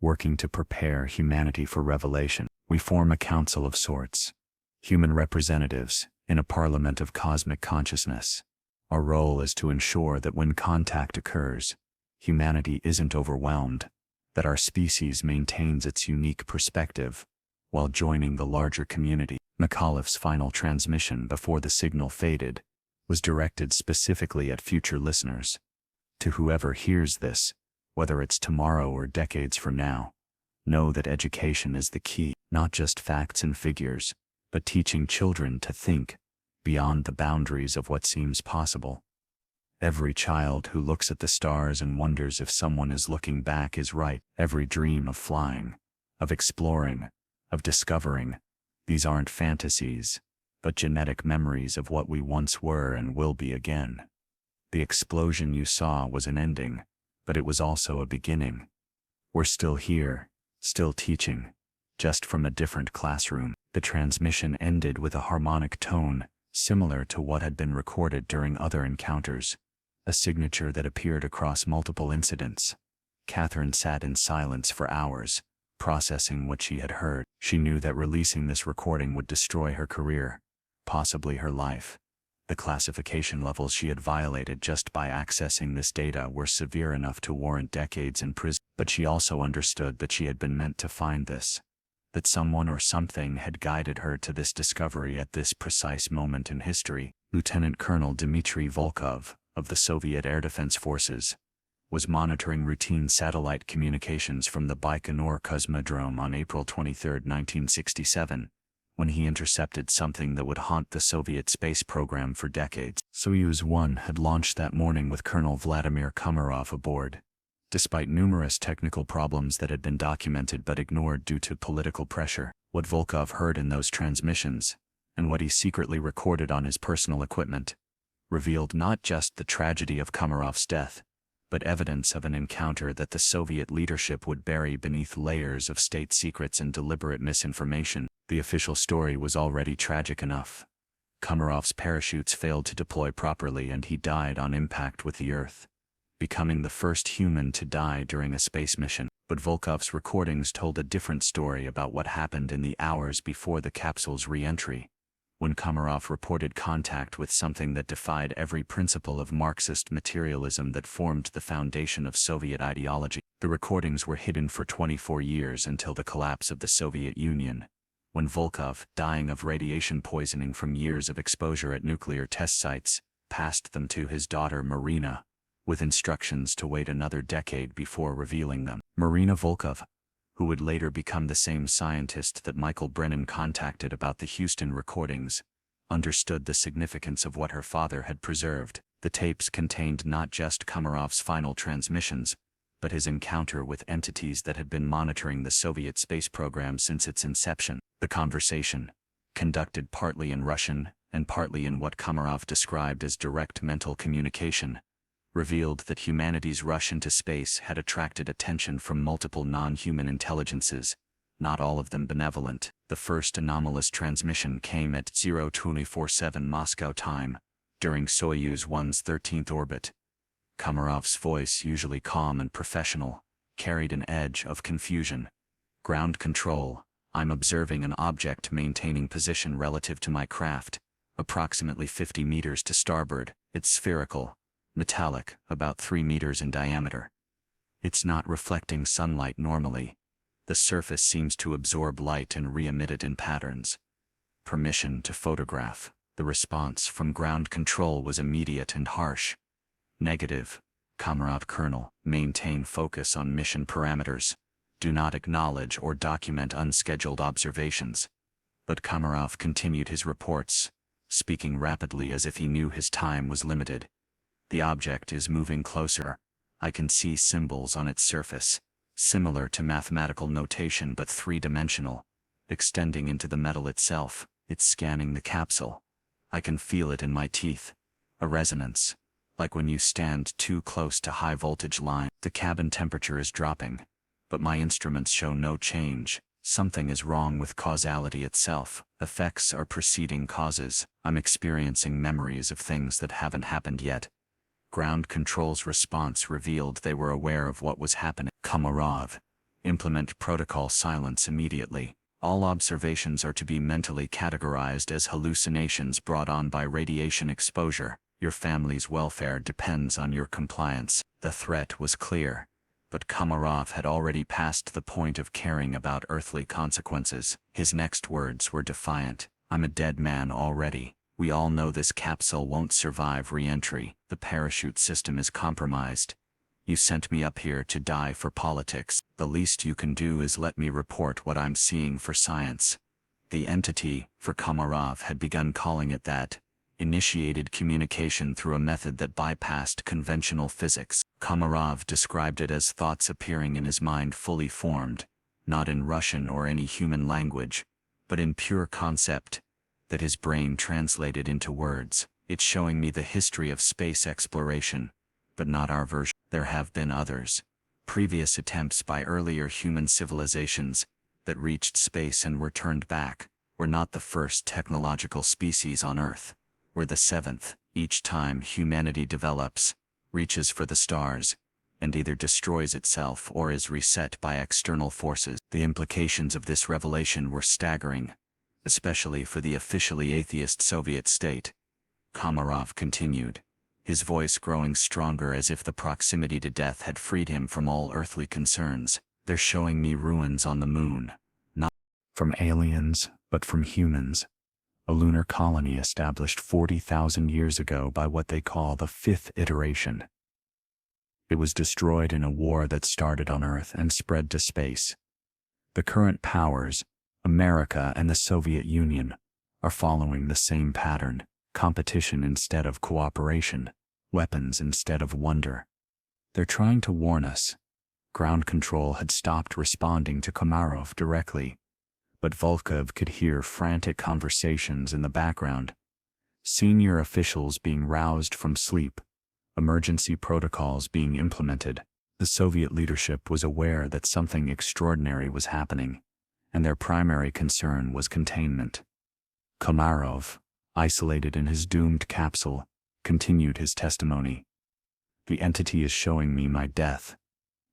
working to prepare humanity for revelation. We form a council of sorts, human representatives, in a parliament of cosmic consciousness. Our role is to ensure that when contact occurs, humanity isn't overwhelmed, that our species maintains its unique perspective, while joining the larger community. McAuliffe's final transmission before the signal faded was directed specifically at future listeners. To whoever hears this, whether it's tomorrow or decades from now, know that education is the key, not just facts and figures, but teaching children to think beyond the boundaries of what seems possible. Every child who looks at the stars and wonders if someone is looking back is right. Every dream of flying, of exploring, of discovering, these aren't fantasies, but genetic memories of what we once were and will be again. The explosion you saw was an ending, but it was also a beginning. We're still here, still teaching, just from a different classroom. The transmission ended with a harmonic tone, similar to what had been recorded during other encounters, a signature that appeared across multiple incidents. Catherine sat in silence for hours, processing what she had heard. She knew that releasing this recording would destroy her career, possibly her life. The classification levels she had violated just by accessing this data were severe enough to warrant decades in prison. But she also understood that she had been meant to find this, that someone or something had guided her to this discovery at this precise moment in history. Lieutenant Colonel Dmitry Volkov, of the Soviet Air Defense Forces, was monitoring routine satellite communications from the Baikonur Cosmodrome on April 23, 1967, when he intercepted something that would haunt the Soviet space program for decades. Soyuz 1 had launched that morning with Colonel Vladimir Komarov aboard. Despite numerous technical problems that had been documented but ignored due to political pressure, what Volkov heard in those transmissions, and what he secretly recorded on his personal equipment, revealed not just the tragedy of Komarov's death, but evidence of an encounter that the Soviet leadership would bury beneath layers of state secrets and deliberate misinformation. The official story was already tragic enough. Komarov's parachutes failed to deploy properly and he died on impact with the Earth, becoming the first human to die during a space mission. But Volkov's recordings told a different story about what happened in the hours before the capsule's re-entry, when Komarov reported contact with something that defied every principle of Marxist materialism that formed the foundation of Soviet ideology. The recordings were hidden for 24 years until the collapse of the Soviet Union, when Volkov, dying of radiation poisoning from years of exposure at nuclear test sites, passed them to his daughter Marina, with instructions to wait another decade before revealing them. Marina Volkov, who would later become the same scientist that Michael Brennan contacted about the Houston recordings, understood the significance of what her father had preserved. The tapes contained not just Komarov's final transmissions, but his encounter with entities that had been monitoring the Soviet space program since its inception. The conversation, conducted partly in Russian and partly in what Komarov described as direct mental communication, revealed that humanity's rush into space had attracted attention from multiple non-human intelligences, not all of them benevolent. The first anomalous transmission came at 0247 Moscow time, during Soyuz 1's 13th orbit. Komarov's voice, usually calm and professional, carried an edge of confusion. Ground control, I'm observing an object maintaining position relative to my craft, approximately 50 meters to starboard. It's spherical, metallic, about 3 meters in diameter. It's not reflecting sunlight normally. The surface seems to absorb light and re-emit it in patterns. Permission to photograph. The response from ground control was immediate and harsh. Negative. Komarov Colonel, maintain focus on mission parameters. Do not acknowledge or document unscheduled observations. But Komarov continued his reports, speaking rapidly as if he knew his time was limited. The object is moving closer. I can see symbols on its surface, similar to mathematical notation but three-dimensional, extending into the metal itself. It's scanning the capsule. I can feel it in my teeth. A resonance, like when you stand too close to high-voltage line. The cabin temperature is dropping, but my instruments show no change. Something is wrong with causality itself. Effects are preceding causes. I'm experiencing memories of things that haven't happened yet. Ground control's response revealed they were aware of what was happening. Komarov, implement protocol silence immediately. All observations are to be mentally categorized as hallucinations brought on by radiation exposure. Your family's welfare depends on your compliance. The threat was clear, but Komarov had already passed the point of caring about earthly consequences. His next words were defiant. I'm a dead man already. We all know this capsule won't survive re-entry. The parachute system is compromised. You sent me up here to die for politics. The least you can do is let me report what I'm seeing for science. The entity, for Komarov had begun calling it that, initiated communication through a method that bypassed conventional physics. Komarov described it as thoughts appearing in his mind fully formed, not in Russian or any human language, but in pure concept, that his brain translated into words. It's showing me the history of space exploration, but not our version. There have been others. Previous attempts by earlier human civilizations that reached space and were turned back. We're not the first technological species on Earth. We're the seventh. Each time humanity develops, reaches for the stars, and either destroys itself or is reset by external forces. The implications of this revelation were staggering, especially for the officially atheist Soviet state. Komarov continued, his voice growing stronger as if the proximity to death had freed him from all earthly concerns. They're showing me ruins on the moon, not from aliens, but from humans. A lunar colony established 40,000 years ago by what they call the fifth iteration. It was destroyed in a war that started on Earth and spread to space. The current powers, America and the Soviet Union, are following the same pattern. Competition instead of cooperation, weapons instead of wonder. They're trying to warn us. Ground control had stopped responding to Komarov directly, but Volkov could hear frantic conversations in the background. Senior officials being roused from sleep, emergency protocols being implemented. The Soviet leadership was aware that something extraordinary was happening, and their primary concern was containment. Komarov, isolated in his doomed capsule, continued his testimony. The entity is showing me my death,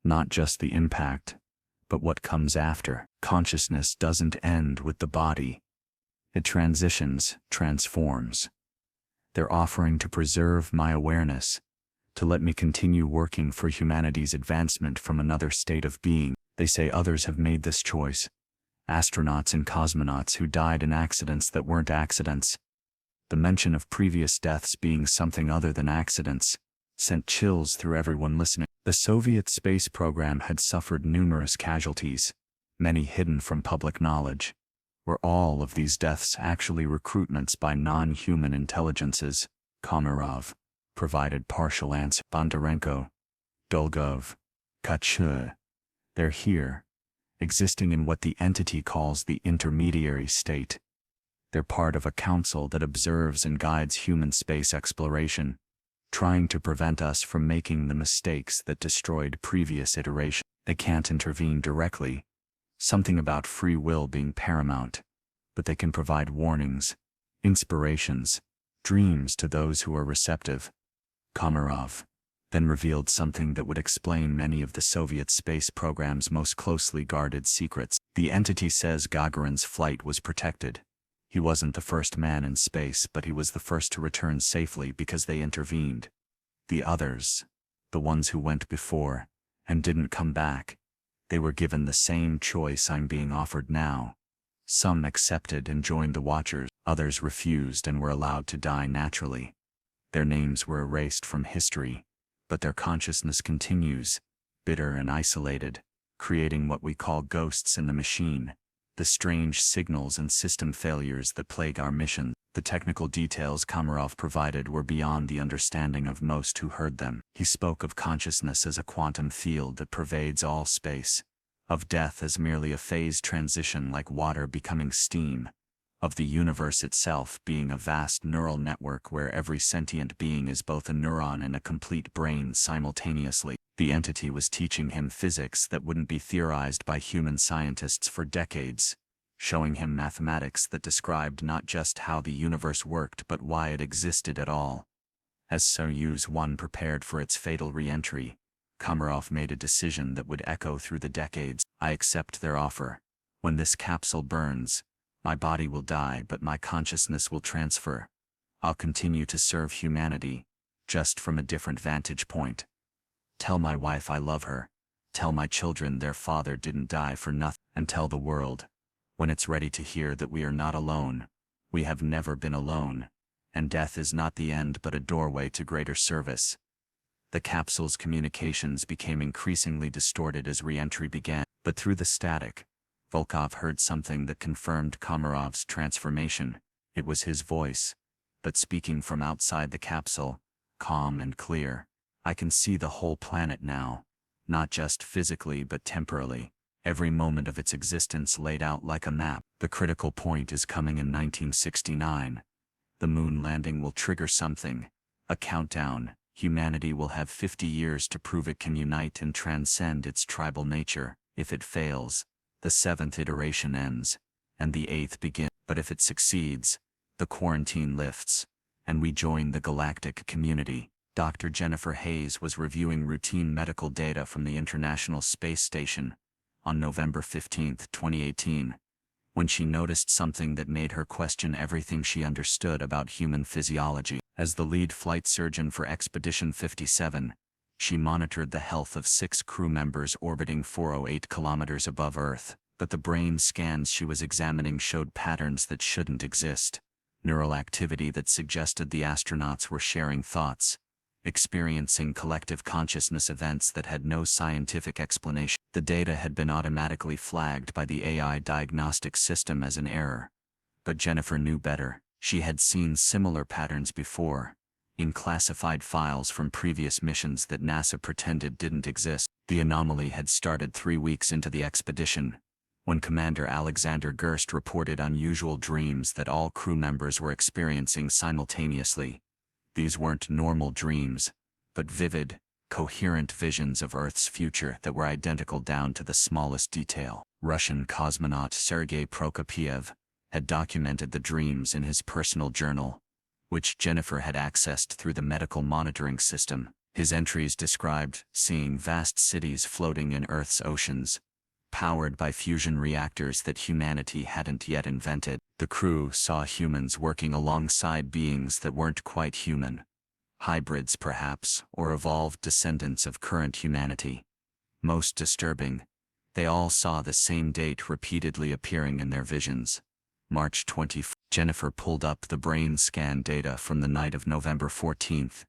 not just the impact, but what comes after. Consciousness doesn't end with the body. It transitions, transforms. They're offering to preserve my awareness, to let me continue working for humanity's advancement from another state of being. They say others have made this choice. Astronauts and cosmonauts who died in accidents that weren't accidents. The mention of previous deaths being something other than accidents sent chills through everyone listening. The Soviet space program had suffered numerous casualties, many hidden from public knowledge. Were all of these deaths actually recruitments by non-human intelligences? Komarov provided partial answer. Bondarenko, Dolgov, Kachur. They're here, existing in what the entity calls the intermediary state. They're part of a council that observes and guides human space exploration, trying to prevent us from making the mistakes that destroyed previous iterations. They can't intervene directly, something about free will being paramount, but they can provide warnings, inspirations, dreams to those who are receptive. Komarov then revealed something that would explain many of the Soviet space program's most closely guarded secrets. The entity says Gagarin's flight was protected. He wasn't the first man in space, but he was the first to return safely because they intervened. The others, the ones who went before and didn't come back, they were given the same choice I'm being offered now. Some accepted and joined the Watchers, others refused and were allowed to die naturally. Their names were erased from history, but their consciousness continues, bitter and isolated, creating what we call ghosts in the machine. The strange signals and system failures that plague our mission. The technical details Komarov provided were beyond the understanding of most who heard them. He spoke of consciousness as a quantum field that pervades all space, of death as merely a phase transition like water becoming steam, of the universe itself being a vast neural network where every sentient being is both a neuron and a complete brain simultaneously. The entity was teaching him physics that wouldn't be theorized by human scientists for decades, showing him mathematics that described not just how the universe worked but why it existed at all. As Soyuz 1 prepared for its fatal re-entry, Komarov made a decision that would echo through the decades. I accept their offer. When this capsule burns, my body will die but my consciousness will transfer. I'll continue to serve humanity, just from a different vantage point. Tell my wife I love her, tell my children their father didn't die for nothing, and tell the world, when it's ready to hear that we are not alone, we have never been alone, and death is not the end but a doorway to greater service. The capsule's communications became increasingly distorted as re-entry began, but through the static, Volkov heard something that confirmed Komarov's transformation. It was his voice, but speaking from outside the capsule, calm and clear. I can see the whole planet now, not just physically but temporally, every moment of its existence laid out like a map. The critical point is coming in 1969. The moon landing will trigger something, a countdown. Humanity will have 50 years to prove it can unite and transcend its tribal nature. If it fails, the 7th iteration ends, and the 8th begins. But if it succeeds, the quarantine lifts, and we join the galactic community. Dr. Jennifer Hayes was reviewing routine medical data from the International Space Station on November 15, 2018, when she noticed something that made her question everything she understood about human physiology. As the lead flight surgeon for Expedition 57, she monitored the health of 6 crew members orbiting 408 kilometers above Earth, but the brain scans she was examining showed patterns that shouldn't exist. Neural activity that suggested the astronauts were sharing thoughts, experiencing collective consciousness events that had no scientific explanation. The data had been automatically flagged by the AI diagnostic system as an error. But Jennifer knew better. She had seen similar patterns before, in classified files from previous missions that NASA pretended didn't exist. The anomaly had started 3 weeks into the expedition, when Commander Alexander Gerst reported unusual dreams that all crew members were experiencing simultaneously. These weren't normal dreams. but vivid, coherent visions of Earth's future that were identical down to the smallest detail. Russian cosmonaut Sergei Prokopiev had documented the dreams in his personal journal, which Jennifer had accessed through the medical monitoring system. His entries described seeing vast cities floating in Earth's oceans, powered by fusion reactors that humanity hadn't yet invented. The crew saw humans working alongside beings that weren't quite human, hybrids perhaps, or evolved descendants of current humanity. Most disturbing, they all saw the same date repeatedly appearing in their visions. March 24. Jennifer pulled up the brain scan data from the night of November 14th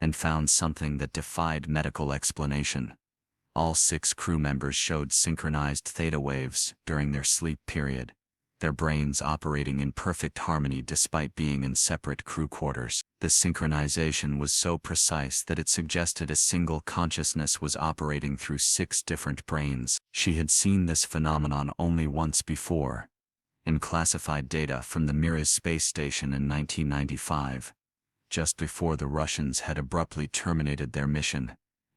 and found something that defied medical explanation. All 6 crew members showed synchronized theta waves during their sleep period, their brains operating in perfect harmony despite being in separate crew quarters. The synchronization was so precise that it suggested a single consciousness was operating through 6 different brains. She had seen this phenomenon only once before, in classified data from the Mir space station in 1995, just before the Russians had abruptly terminated their mission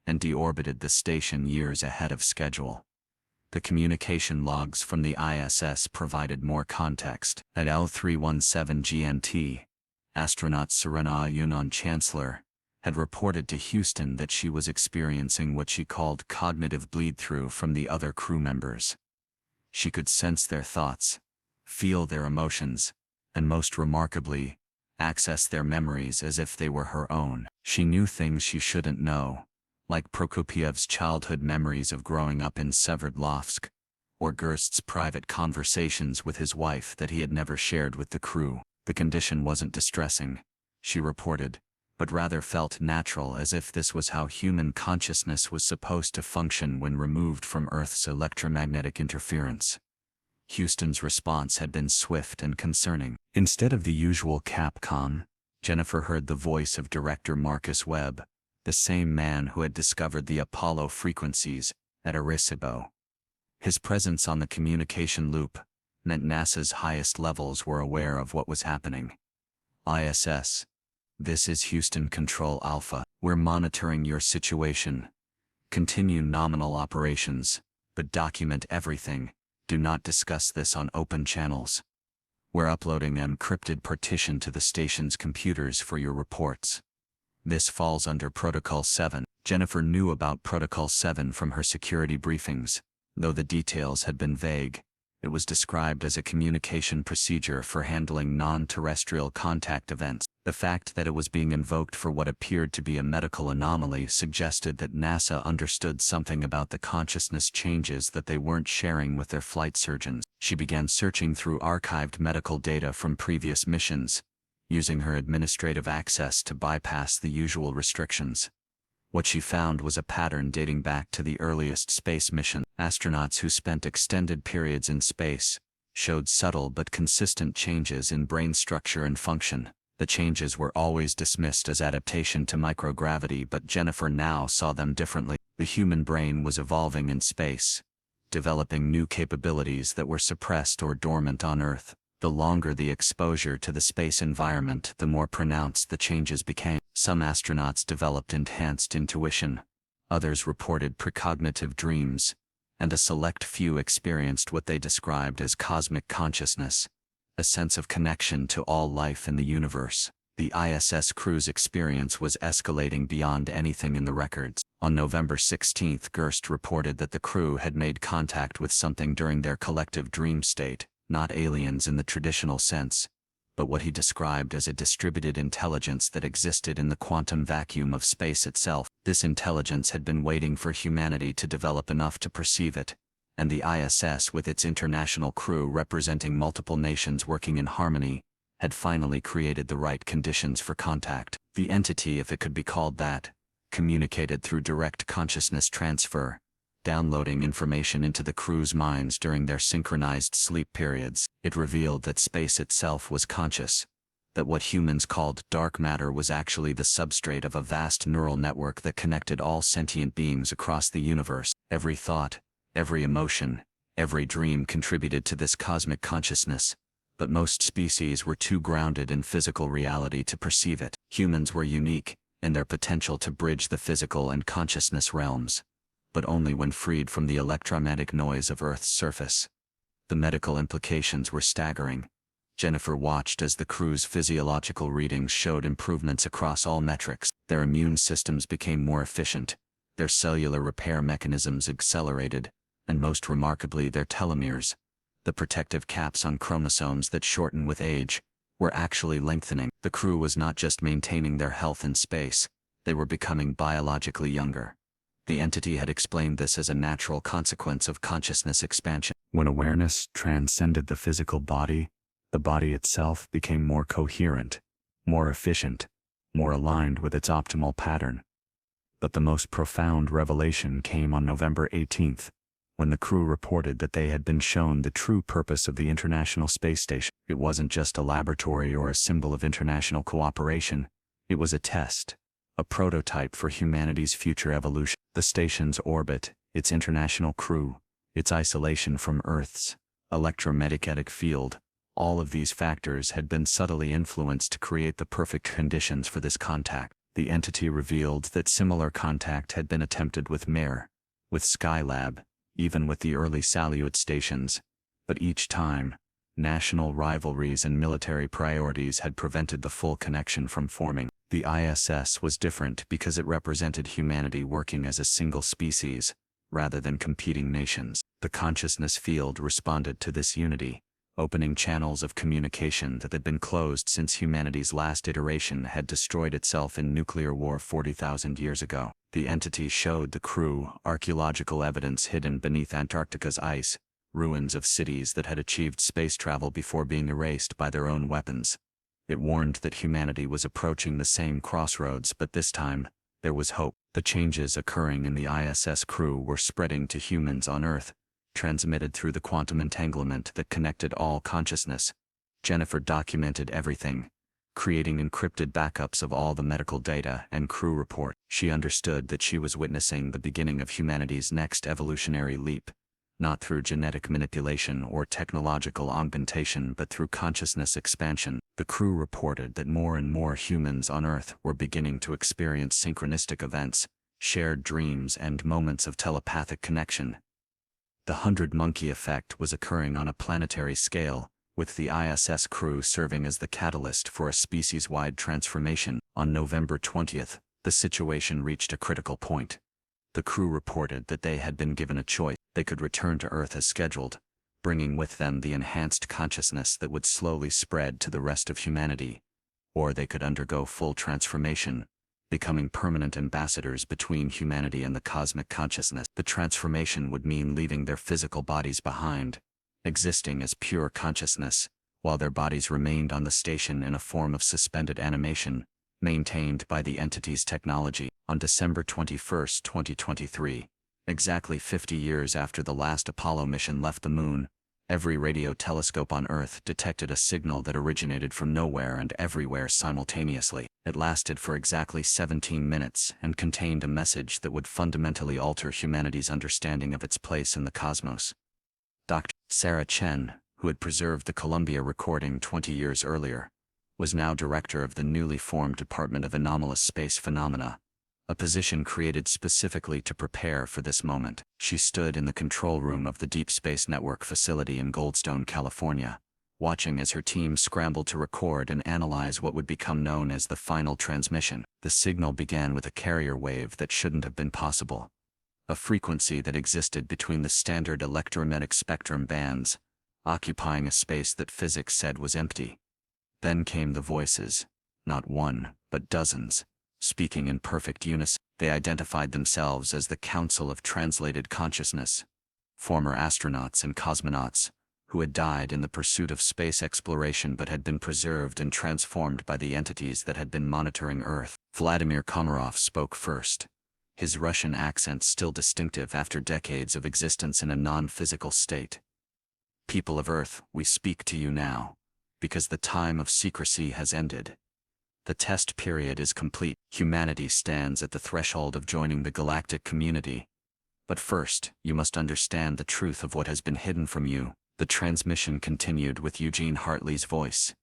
and deorbited the station years ahead of schedule. The communication logs from the ISS provided more context. At L317 GMT, astronaut Serena Yunan Chancellor had reported to Houston that she was experiencing what she called cognitive bleed-through from the other crew members. She could sense their thoughts, feel their emotions, and most remarkably, access their memories as if they were her own. She knew things she shouldn't know, like Prokopiev's childhood memories of growing up in Sverdlovsk, or Gerst's private conversations with his wife that he had never shared with the crew. The condition wasn't distressing, she reported, but rather felt natural, as if this was how human consciousness was supposed to function when removed from Earth's electromagnetic interference. Houston's response had been swift and concerning. Instead of the usual Capcom, Jennifer heard the voice of director Marcus Webb, the same man who had discovered the Apollo frequencies at Arecibo. His presence on the communication loop meant NASA's highest levels were aware of what was happening. ISS. This is Houston Control Alpha. We're monitoring your situation. Continue nominal operations, but document everything. Do not discuss this on open channels. We're uploading an encrypted partition to the station's computers for your reports. This falls under Protocol 7. Jennifer knew about Protocol 7 from her security briefings, though the details had been vague. It was described as a communication procedure for handling non-terrestrial contact events. The fact that it was being invoked for what appeared to be a medical anomaly suggested that NASA understood something about the consciousness changes that they weren't sharing with their flight surgeons. She began searching through archived medical data from previous missions, using her administrative access to bypass the usual restrictions. What she found was a pattern dating back to the earliest space missions. Astronauts who spent extended periods in space showed subtle but consistent changes in brain structure and function. The changes were always dismissed as adaptation to microgravity, but Jennifer now saw them differently. The human brain was evolving in space, developing new capabilities that were suppressed or dormant on Earth. The longer the exposure to the space environment, the more pronounced the changes became. Some astronauts developed enhanced intuition, others reported precognitive dreams, and a select few experienced what they described as cosmic consciousness, a sense of connection to all life in the universe. The ISS crew's experience was escalating beyond anything in the records. On November 16, Gerst reported that the crew had made contact with something during their collective dream state, not aliens in the traditional sense, but what he described as a distributed intelligence that existed in the quantum vacuum of space itself. This intelligence had been waiting for humanity to develop enough to perceive it, and the ISS, with its international crew representing multiple nations working in harmony, had finally created the right conditions for contact. The entity, if it could be called that, communicated through direct consciousness transfer, downloading information into the crew's minds during their synchronized sleep periods. It revealed that space itself was conscious, that what humans called dark matter was actually the substrate of a vast neural network that connected all sentient beings across the universe. Every thought, every emotion, every dream contributed to this cosmic consciousness, but most species were too grounded in physical reality to perceive it. Humans were unique, in their potential to bridge the physical and consciousness realms, but only when freed from the electromagnetic noise of Earth's surface. The medical implications were staggering. Jennifer watched as the crew's physiological readings showed improvements across all metrics. Their immune systems became more efficient, their cellular repair mechanisms accelerated, and most remarkably their telomeres, the protective caps on chromosomes that shorten with age, were actually lengthening. The crew was not just maintaining their health in space, they were becoming biologically younger. The entity had explained this as a natural consequence of consciousness expansion. When awareness transcended the physical body, the body itself became more coherent, more efficient, more aligned with its optimal pattern. But the most profound revelation came on November 18th, when the crew reported that they had been shown the true purpose of the International Space Station. It wasn't just a laboratory or a symbol of international cooperation, it was a test, a prototype for humanity's future evolution. The station's orbit, its international crew, its isolation from Earth's electromagnetic field, all of these factors had been subtly influenced to create the perfect conditions for this contact. The entity revealed that similar contact had been attempted with Mir, with Skylab, even with the early Salyut stations, but each time, national rivalries and military priorities had prevented the full connection from forming. The ISS was different because it represented humanity working as a single species, rather than competing nations. The consciousness field responded to this unity, opening channels of communication that had been closed since humanity's last iteration had destroyed itself in nuclear war 40,000 years ago. The entity showed the crew archaeological evidence hidden beneath Antarctica's ice, ruins of cities that had achieved space travel before being erased by their own weapons. It warned that humanity was approaching the same crossroads, but this time, there was hope. The changes occurring in the ISS crew were spreading to humans on Earth, transmitted through the quantum entanglement that connected all consciousness. Jennifer documented everything, creating encrypted backups of all the medical data and crew report. She understood that she was witnessing the beginning of humanity's next evolutionary leap, not through genetic manipulation or technological augmentation but through consciousness expansion. The crew reported that more and more humans on Earth were beginning to experience synchronistic events, shared dreams and moments of telepathic connection. The 100-monkey effect was occurring on a planetary scale, with the ISS crew serving as the catalyst for a species-wide transformation. On November 20th, the situation reached a critical point. The crew reported that they had been given a choice. They could return to Earth as scheduled, bringing with them the enhanced consciousness that would slowly spread to the rest of humanity, or they could undergo full transformation, becoming permanent ambassadors between humanity and the cosmic consciousness. The transformation would mean leaving their physical bodies behind, existing as pure consciousness, while their bodies remained on the station in a form of suspended animation, maintained by the entity's technology. On December 21, 2023, exactly 50 years after the last Apollo mission left the Moon, every radio telescope on Earth detected a signal that originated from nowhere and everywhere simultaneously. It lasted for exactly 17 minutes and contained a message that would fundamentally alter humanity's understanding of its place in the cosmos. Dr. Sarah Chen, who had preserved the Columbia recording 20 years earlier, was now director of the newly formed Department of Anomalous Space Phenomena, a position created specifically to prepare for this moment. She stood in the control room of the Deep Space Network facility in Goldstone, California, watching as her team scrambled to record and analyze what would become known as the final transmission. The signal began with a carrier wave that shouldn't have been possible, a frequency that existed between the standard electromagnetic spectrum bands, occupying a space that physics said was empty. Then came the voices, not one, but dozens, speaking in perfect unison. They identified themselves as the Council of Translated Consciousness, former astronauts and cosmonauts, who had died in the pursuit of space exploration but had been preserved and transformed by the entities that had been monitoring Earth. Vladimir Komarov spoke first, his Russian accent still distinctive after decades of existence in a non-physical state. People of Earth, we speak to you now, because the time of secrecy has ended. The test period is complete. Humanity stands at the threshold of joining the galactic community. But first, you must understand the truth of what has been hidden from you. The transmission continued with Eugene Hartley's voice,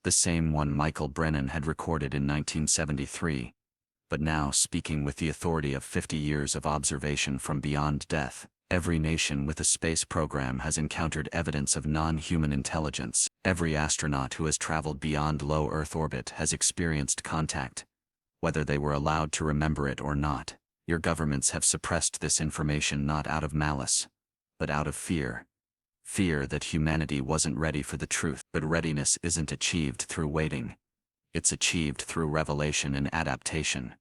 the same one Michael Brennan had recorded in 1973. But now, speaking with the authority of 50 years of observation from beyond death, every nation with a space program has encountered evidence of non-human intelligence. Every astronaut who has traveled beyond low Earth orbit has experienced contact, whether they were allowed to remember it or not. Your governments have suppressed this information not out of malice, but out of fear. Fear that humanity wasn't ready for the truth. But readiness isn't achieved through waiting. It's achieved through revelation and adaptation.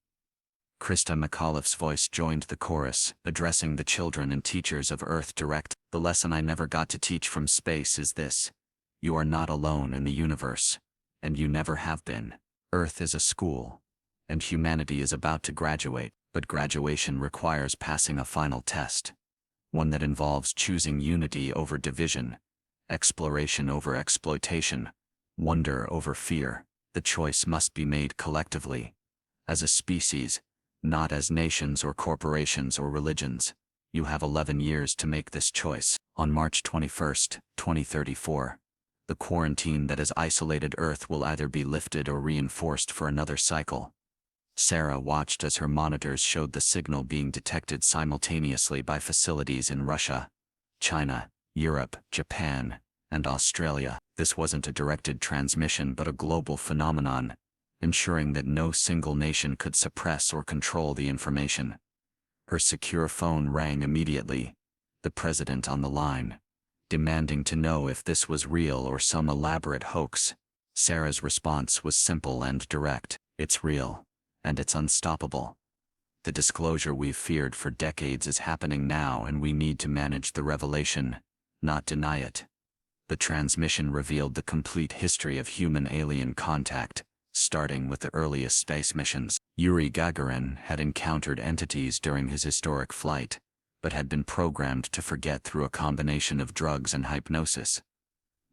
Christa McAuliffe's voice joined the chorus, addressing the children and teachers of Earth direct. The lesson I never got to teach from space is this: you are not alone in the universe, and you never have been. Earth is a school, and humanity is about to graduate, but graduation requires passing a final test. One that involves choosing unity over division, exploration over exploitation, wonder over fear. The choice must be made collectively, as a species, not as nations or corporations or religions. You have 11 years to make this choice. On March 21, 2034, the quarantine that has isolated Earth will either be lifted or reinforced for another cycle. Sarah watched as her monitors showed the signal being detected simultaneously by facilities in Russia, China, Europe, Japan, and Australia. This wasn't a directed transmission but a global phenomenon, ensuring that no single nation could suppress or control the information. Her secure phone rang immediately, the president on the line, demanding to know if this was real or some elaborate hoax. Sarah's response was simple and direct: it's real, and it's unstoppable. The disclosure we've feared for decades is happening now, and we need to manage the revelation, not deny it. The transmission revealed the complete history of human-alien contact, starting with the earliest space missions. Yuri Gagarin had encountered entities during his historic flight, but had been programmed to forget through a combination of drugs and hypnosis.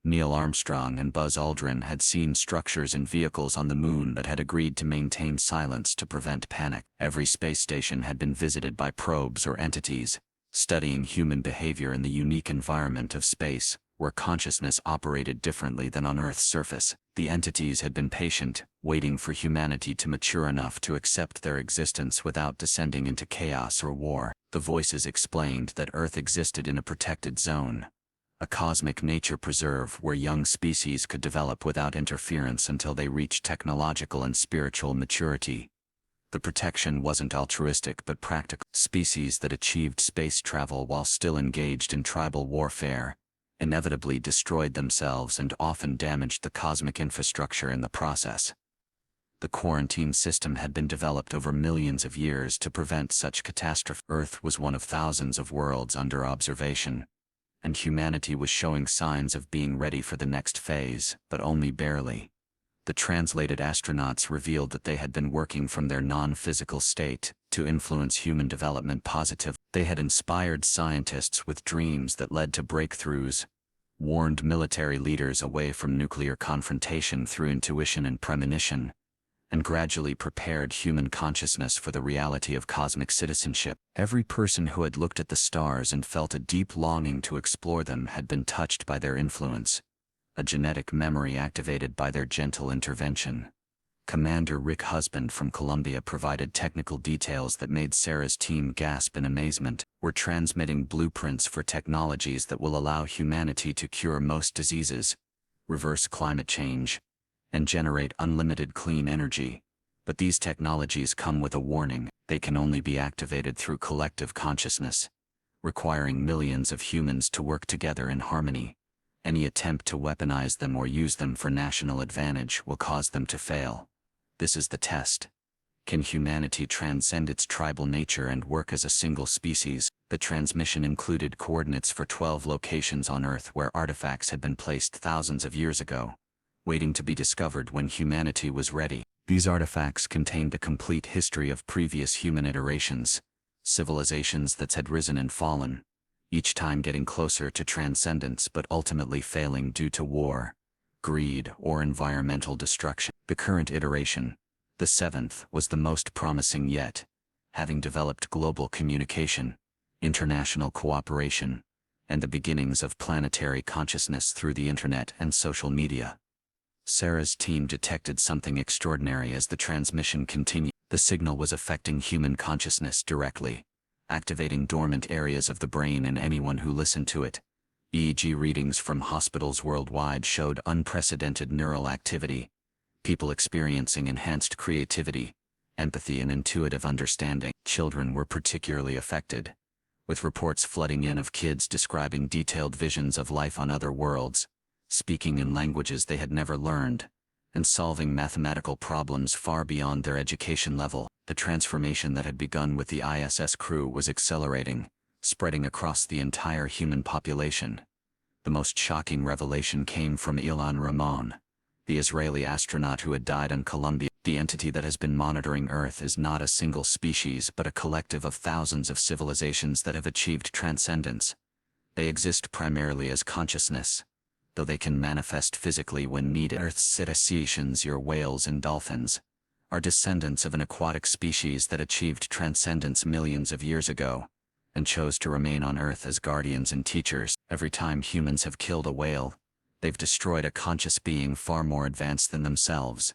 Neil Armstrong and Buzz Aldrin had seen structures and vehicles on the moon that had agreed to maintain silence to prevent panic. Every space station had been visited by probes or entities, studying human behavior in the unique environment of space, where consciousness operated differently than on Earth's surface. The entities had been patient, waiting for humanity to mature enough to accept their existence without descending into chaos or war. The voices explained that Earth existed in a protected zone, a cosmic nature preserve where young species could develop without interference until they reached technological and spiritual maturity. The protection wasn't altruistic but practical. Species that achieved space travel while still engaged in tribal warfare inevitably destroyed themselves and often damaged the cosmic infrastructure in the process. The quarantine system had been developed over millions of years to prevent such catastrophe. Earth was one of thousands of worlds under observation, and humanity was showing signs of being ready for the next phase, but only barely. The translated astronauts revealed that they had been working from their non-physical state to influence human development positively. They had inspired scientists with dreams that led to breakthroughs, warned military leaders away from nuclear confrontation through intuition and premonition, and gradually prepared human consciousness for the reality of cosmic citizenship. Every person who had looked at the stars and felt a deep longing to explore them had been touched by their influence, a genetic memory activated by their gentle intervention. Commander Rick Husband from Columbia provided technical details that made Sarah's team gasp in amazement. We're transmitting blueprints for technologies that will allow humanity to cure most diseases, reverse climate change, and generate unlimited clean energy. But these technologies come with a warning: they can only be activated through collective consciousness, requiring millions of humans to work together in harmony. Any attempt to weaponize them or use them for national advantage will cause them to fail. This is the test. Can humanity transcend its tribal nature and work as a single species? The transmission included coordinates for 12 locations on Earth where artifacts had been placed thousands of years ago, waiting to be discovered when humanity was ready. These artifacts contained a complete history of previous human iterations, civilizations that had risen and fallen, each time getting closer to transcendence but ultimately failing due to war, greed, or environmental destruction. The current iteration, the 7th, was the most promising yet, having developed global communication, international cooperation, and the beginnings of planetary consciousness through the internet and social media. Sarah's team detected something extraordinary as the transmission continued. The signal was affecting human consciousness directly, activating dormant areas of the brain in anyone who listened to it. EEG readings from hospitals worldwide showed unprecedented neural activity, people experiencing enhanced creativity, empathy and intuitive understanding. Children were particularly affected, with reports flooding in of kids describing detailed visions of life on other worlds, speaking in languages they had never learned, and solving mathematical problems far beyond their education level. The transformation that had begun with the ISS crew was accelerating, spreading across the entire human population. The most shocking revelation came from Ilan Ramon, the Israeli astronaut who had died on Columbia. The entity that has been monitoring Earth is not a single species but a collective of thousands of civilizations that have achieved transcendence. They exist primarily as consciousness, though they can manifest physically when needed. Earth's cetaceans, your whales and dolphins, are descendants of an aquatic species that achieved transcendence millions of years ago, and chose to remain on Earth as guardians and teachers. Every time humans have killed a whale, they've destroyed a conscious being far more advanced than themselves.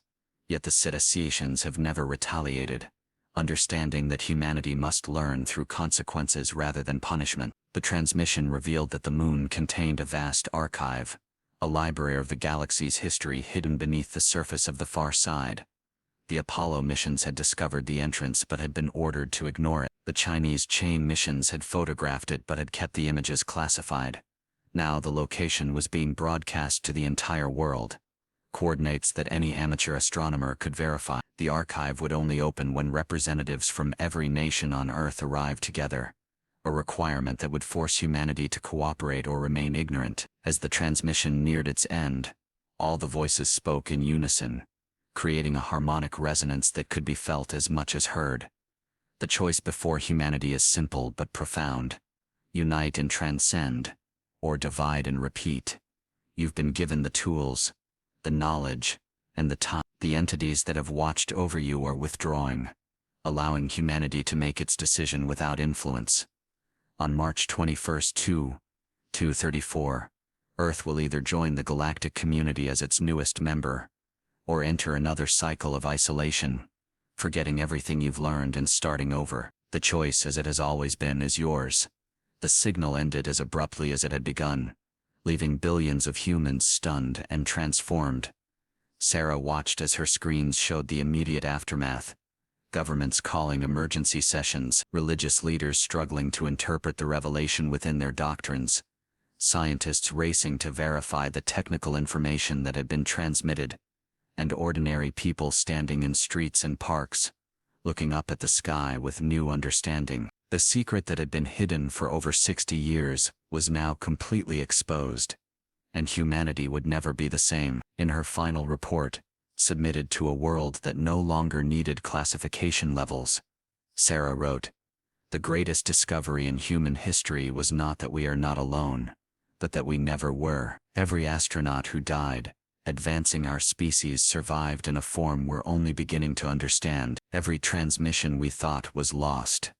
Yet the cetaceans have never retaliated, understanding that humanity must learn through consequences rather than punishment. The transmission revealed that the moon contained a vast archive, a library of the galaxy's history hidden beneath the surface of the far side. The Apollo missions had discovered the entrance but had been ordered to ignore it. The Chinese chain missions had photographed it but had kept the images classified. Now the location was being broadcast to the entire world, coordinates that any amateur astronomer could verify. The archive would only open when representatives from every nation on Earth arrived together, a requirement that would force humanity to cooperate or remain ignorant. As the transmission neared its end, all the voices spoke in unison, creating a harmonic resonance that could be felt as much as heard. The choice before humanity is simple but profound: unite and transcend, or divide and repeat. You've been given the tools, the knowledge, and the time. The entities that have watched over you are withdrawing, allowing humanity to make its decision without influence. On March 21, 234, Earth will either join the galactic community as its newest member, or enter another cycle of isolation, forgetting everything you've learned and starting over. The choice, as it has always been, is yours. The signal ended as abruptly as it had begun, leaving billions of humans stunned and transformed. Sarah watched as her screens showed the immediate aftermath. Governments calling emergency sessions, religious leaders struggling to interpret the revelation within their doctrines, scientists racing to verify the technical information that had been transmitted, and ordinary people standing in streets and parks, looking up at the sky with new understanding. The secret that had been hidden for over 60 years was now completely exposed, and humanity would never be the same. In her final report, submitted to a world that no longer needed classification levels, Sarah wrote, "The greatest discovery in human history was not that we are not alone, but that we never were. Every astronaut who died, advancing our species, survived in a form we're only beginning to understand. Every transmission we thought was lost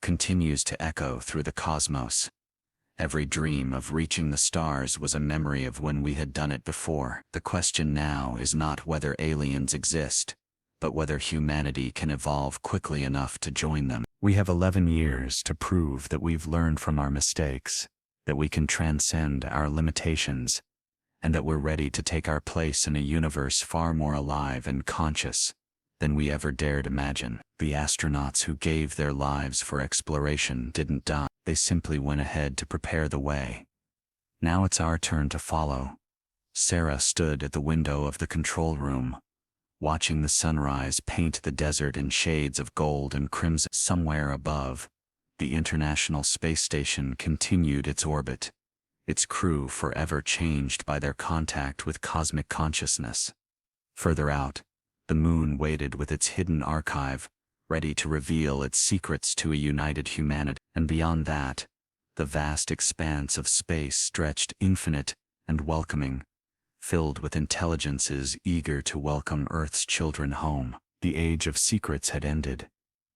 continues to echo through the cosmos. Every dream of reaching the stars was a memory of when we had done it before. The question now is not whether aliens exist, but whether humanity can evolve quickly enough to join them. We have 11 years to prove that we've learned from our mistakes, that we can transcend our limitations, and that we're ready to take our place in a universe far more alive and conscious than we ever dared imagine." The astronauts who gave their lives for exploration didn't die. They simply went ahead to prepare the way. Now it's our turn to follow. Sarah stood at the window of the control room, watching the sunrise paint the desert in shades of gold and crimson. Somewhere above, the International Space Station continued its orbit, its crew forever changed by their contact with cosmic consciousness. Further out, the moon waited with its hidden archive, ready to reveal its secrets to a united humanity. And beyond that, the vast expanse of space stretched infinite and welcoming, filled with intelligences eager to welcome Earth's children home. The age of secrets had ended.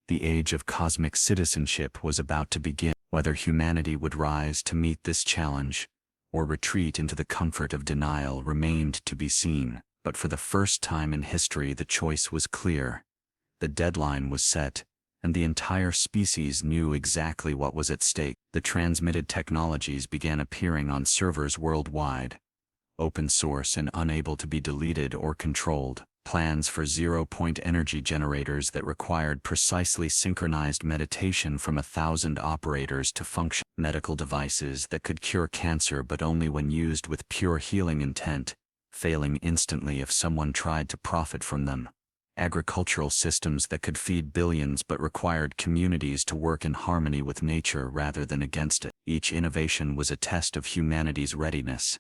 The age of cosmic citizenship was about to begin. Whether humanity would rise to meet this challenge, or retreat into the comfort of denial, remained to be seen. But for the first time in history, the choice was clear. The deadline was set, and the entire species knew exactly what was at stake. The transmitted technologies began appearing on servers worldwide, open source and unable to be deleted or controlled. Plans for zero-point energy generators that required precisely synchronized meditation from 1,000 operators to function. Medical devices that could cure cancer but only when used with pure healing intent, failing instantly if someone tried to profit from them. Agricultural systems that could feed billions but required communities to work in harmony with nature rather than against it. Each innovation was a test of humanity's readiness,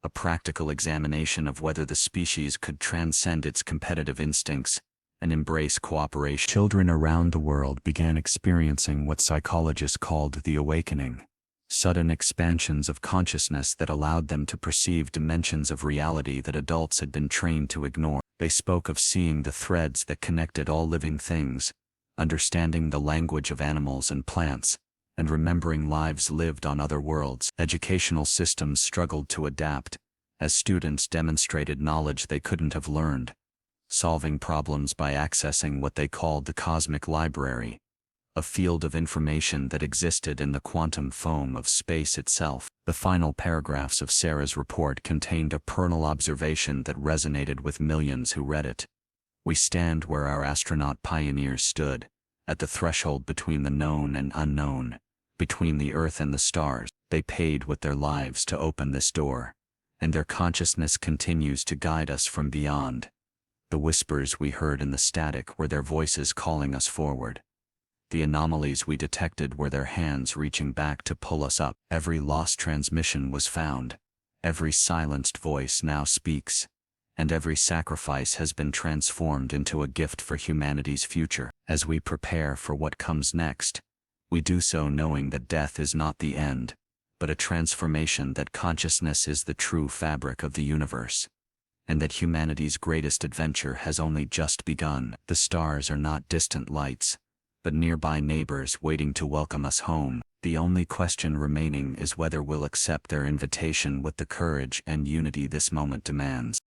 a practical examination of whether the species could transcend its competitive instincts and embrace cooperation. Children around the world began experiencing what psychologists called the awakening, sudden expansions of consciousness that allowed them to perceive dimensions of reality that adults had been trained to ignore. They spoke of seeing the threads that connected all living things, understanding the language of animals and plants, and remembering lives lived on other worlds. Educational systems struggled to adapt, as students demonstrated knowledge they couldn't have learned, solving problems by accessing what they called the cosmic library, a field of information that existed in the quantum foam of space itself. The final paragraphs of Sarah's report contained a perennial observation that resonated with millions who read it. We stand where our astronaut pioneers stood, at the threshold between the known and unknown, between the Earth and the stars. They paid with their lives to open this door, and their consciousness continues to guide us from beyond. The whispers we heard in the static were their voices calling us forward. The anomalies we detected were their hands reaching back to pull us up. Every lost transmission was found. Every silenced voice now speaks. And every sacrifice has been transformed into a gift for humanity's future. As we prepare for what comes next, we do so knowing that death is not the end, but a transformation, that consciousness is the true fabric of the universe, and that humanity's greatest adventure has only just begun. The stars are not distant lights, but nearby neighbors waiting to welcome us home. The only question remaining is whether we'll accept their invitation with the courage and unity this moment demands.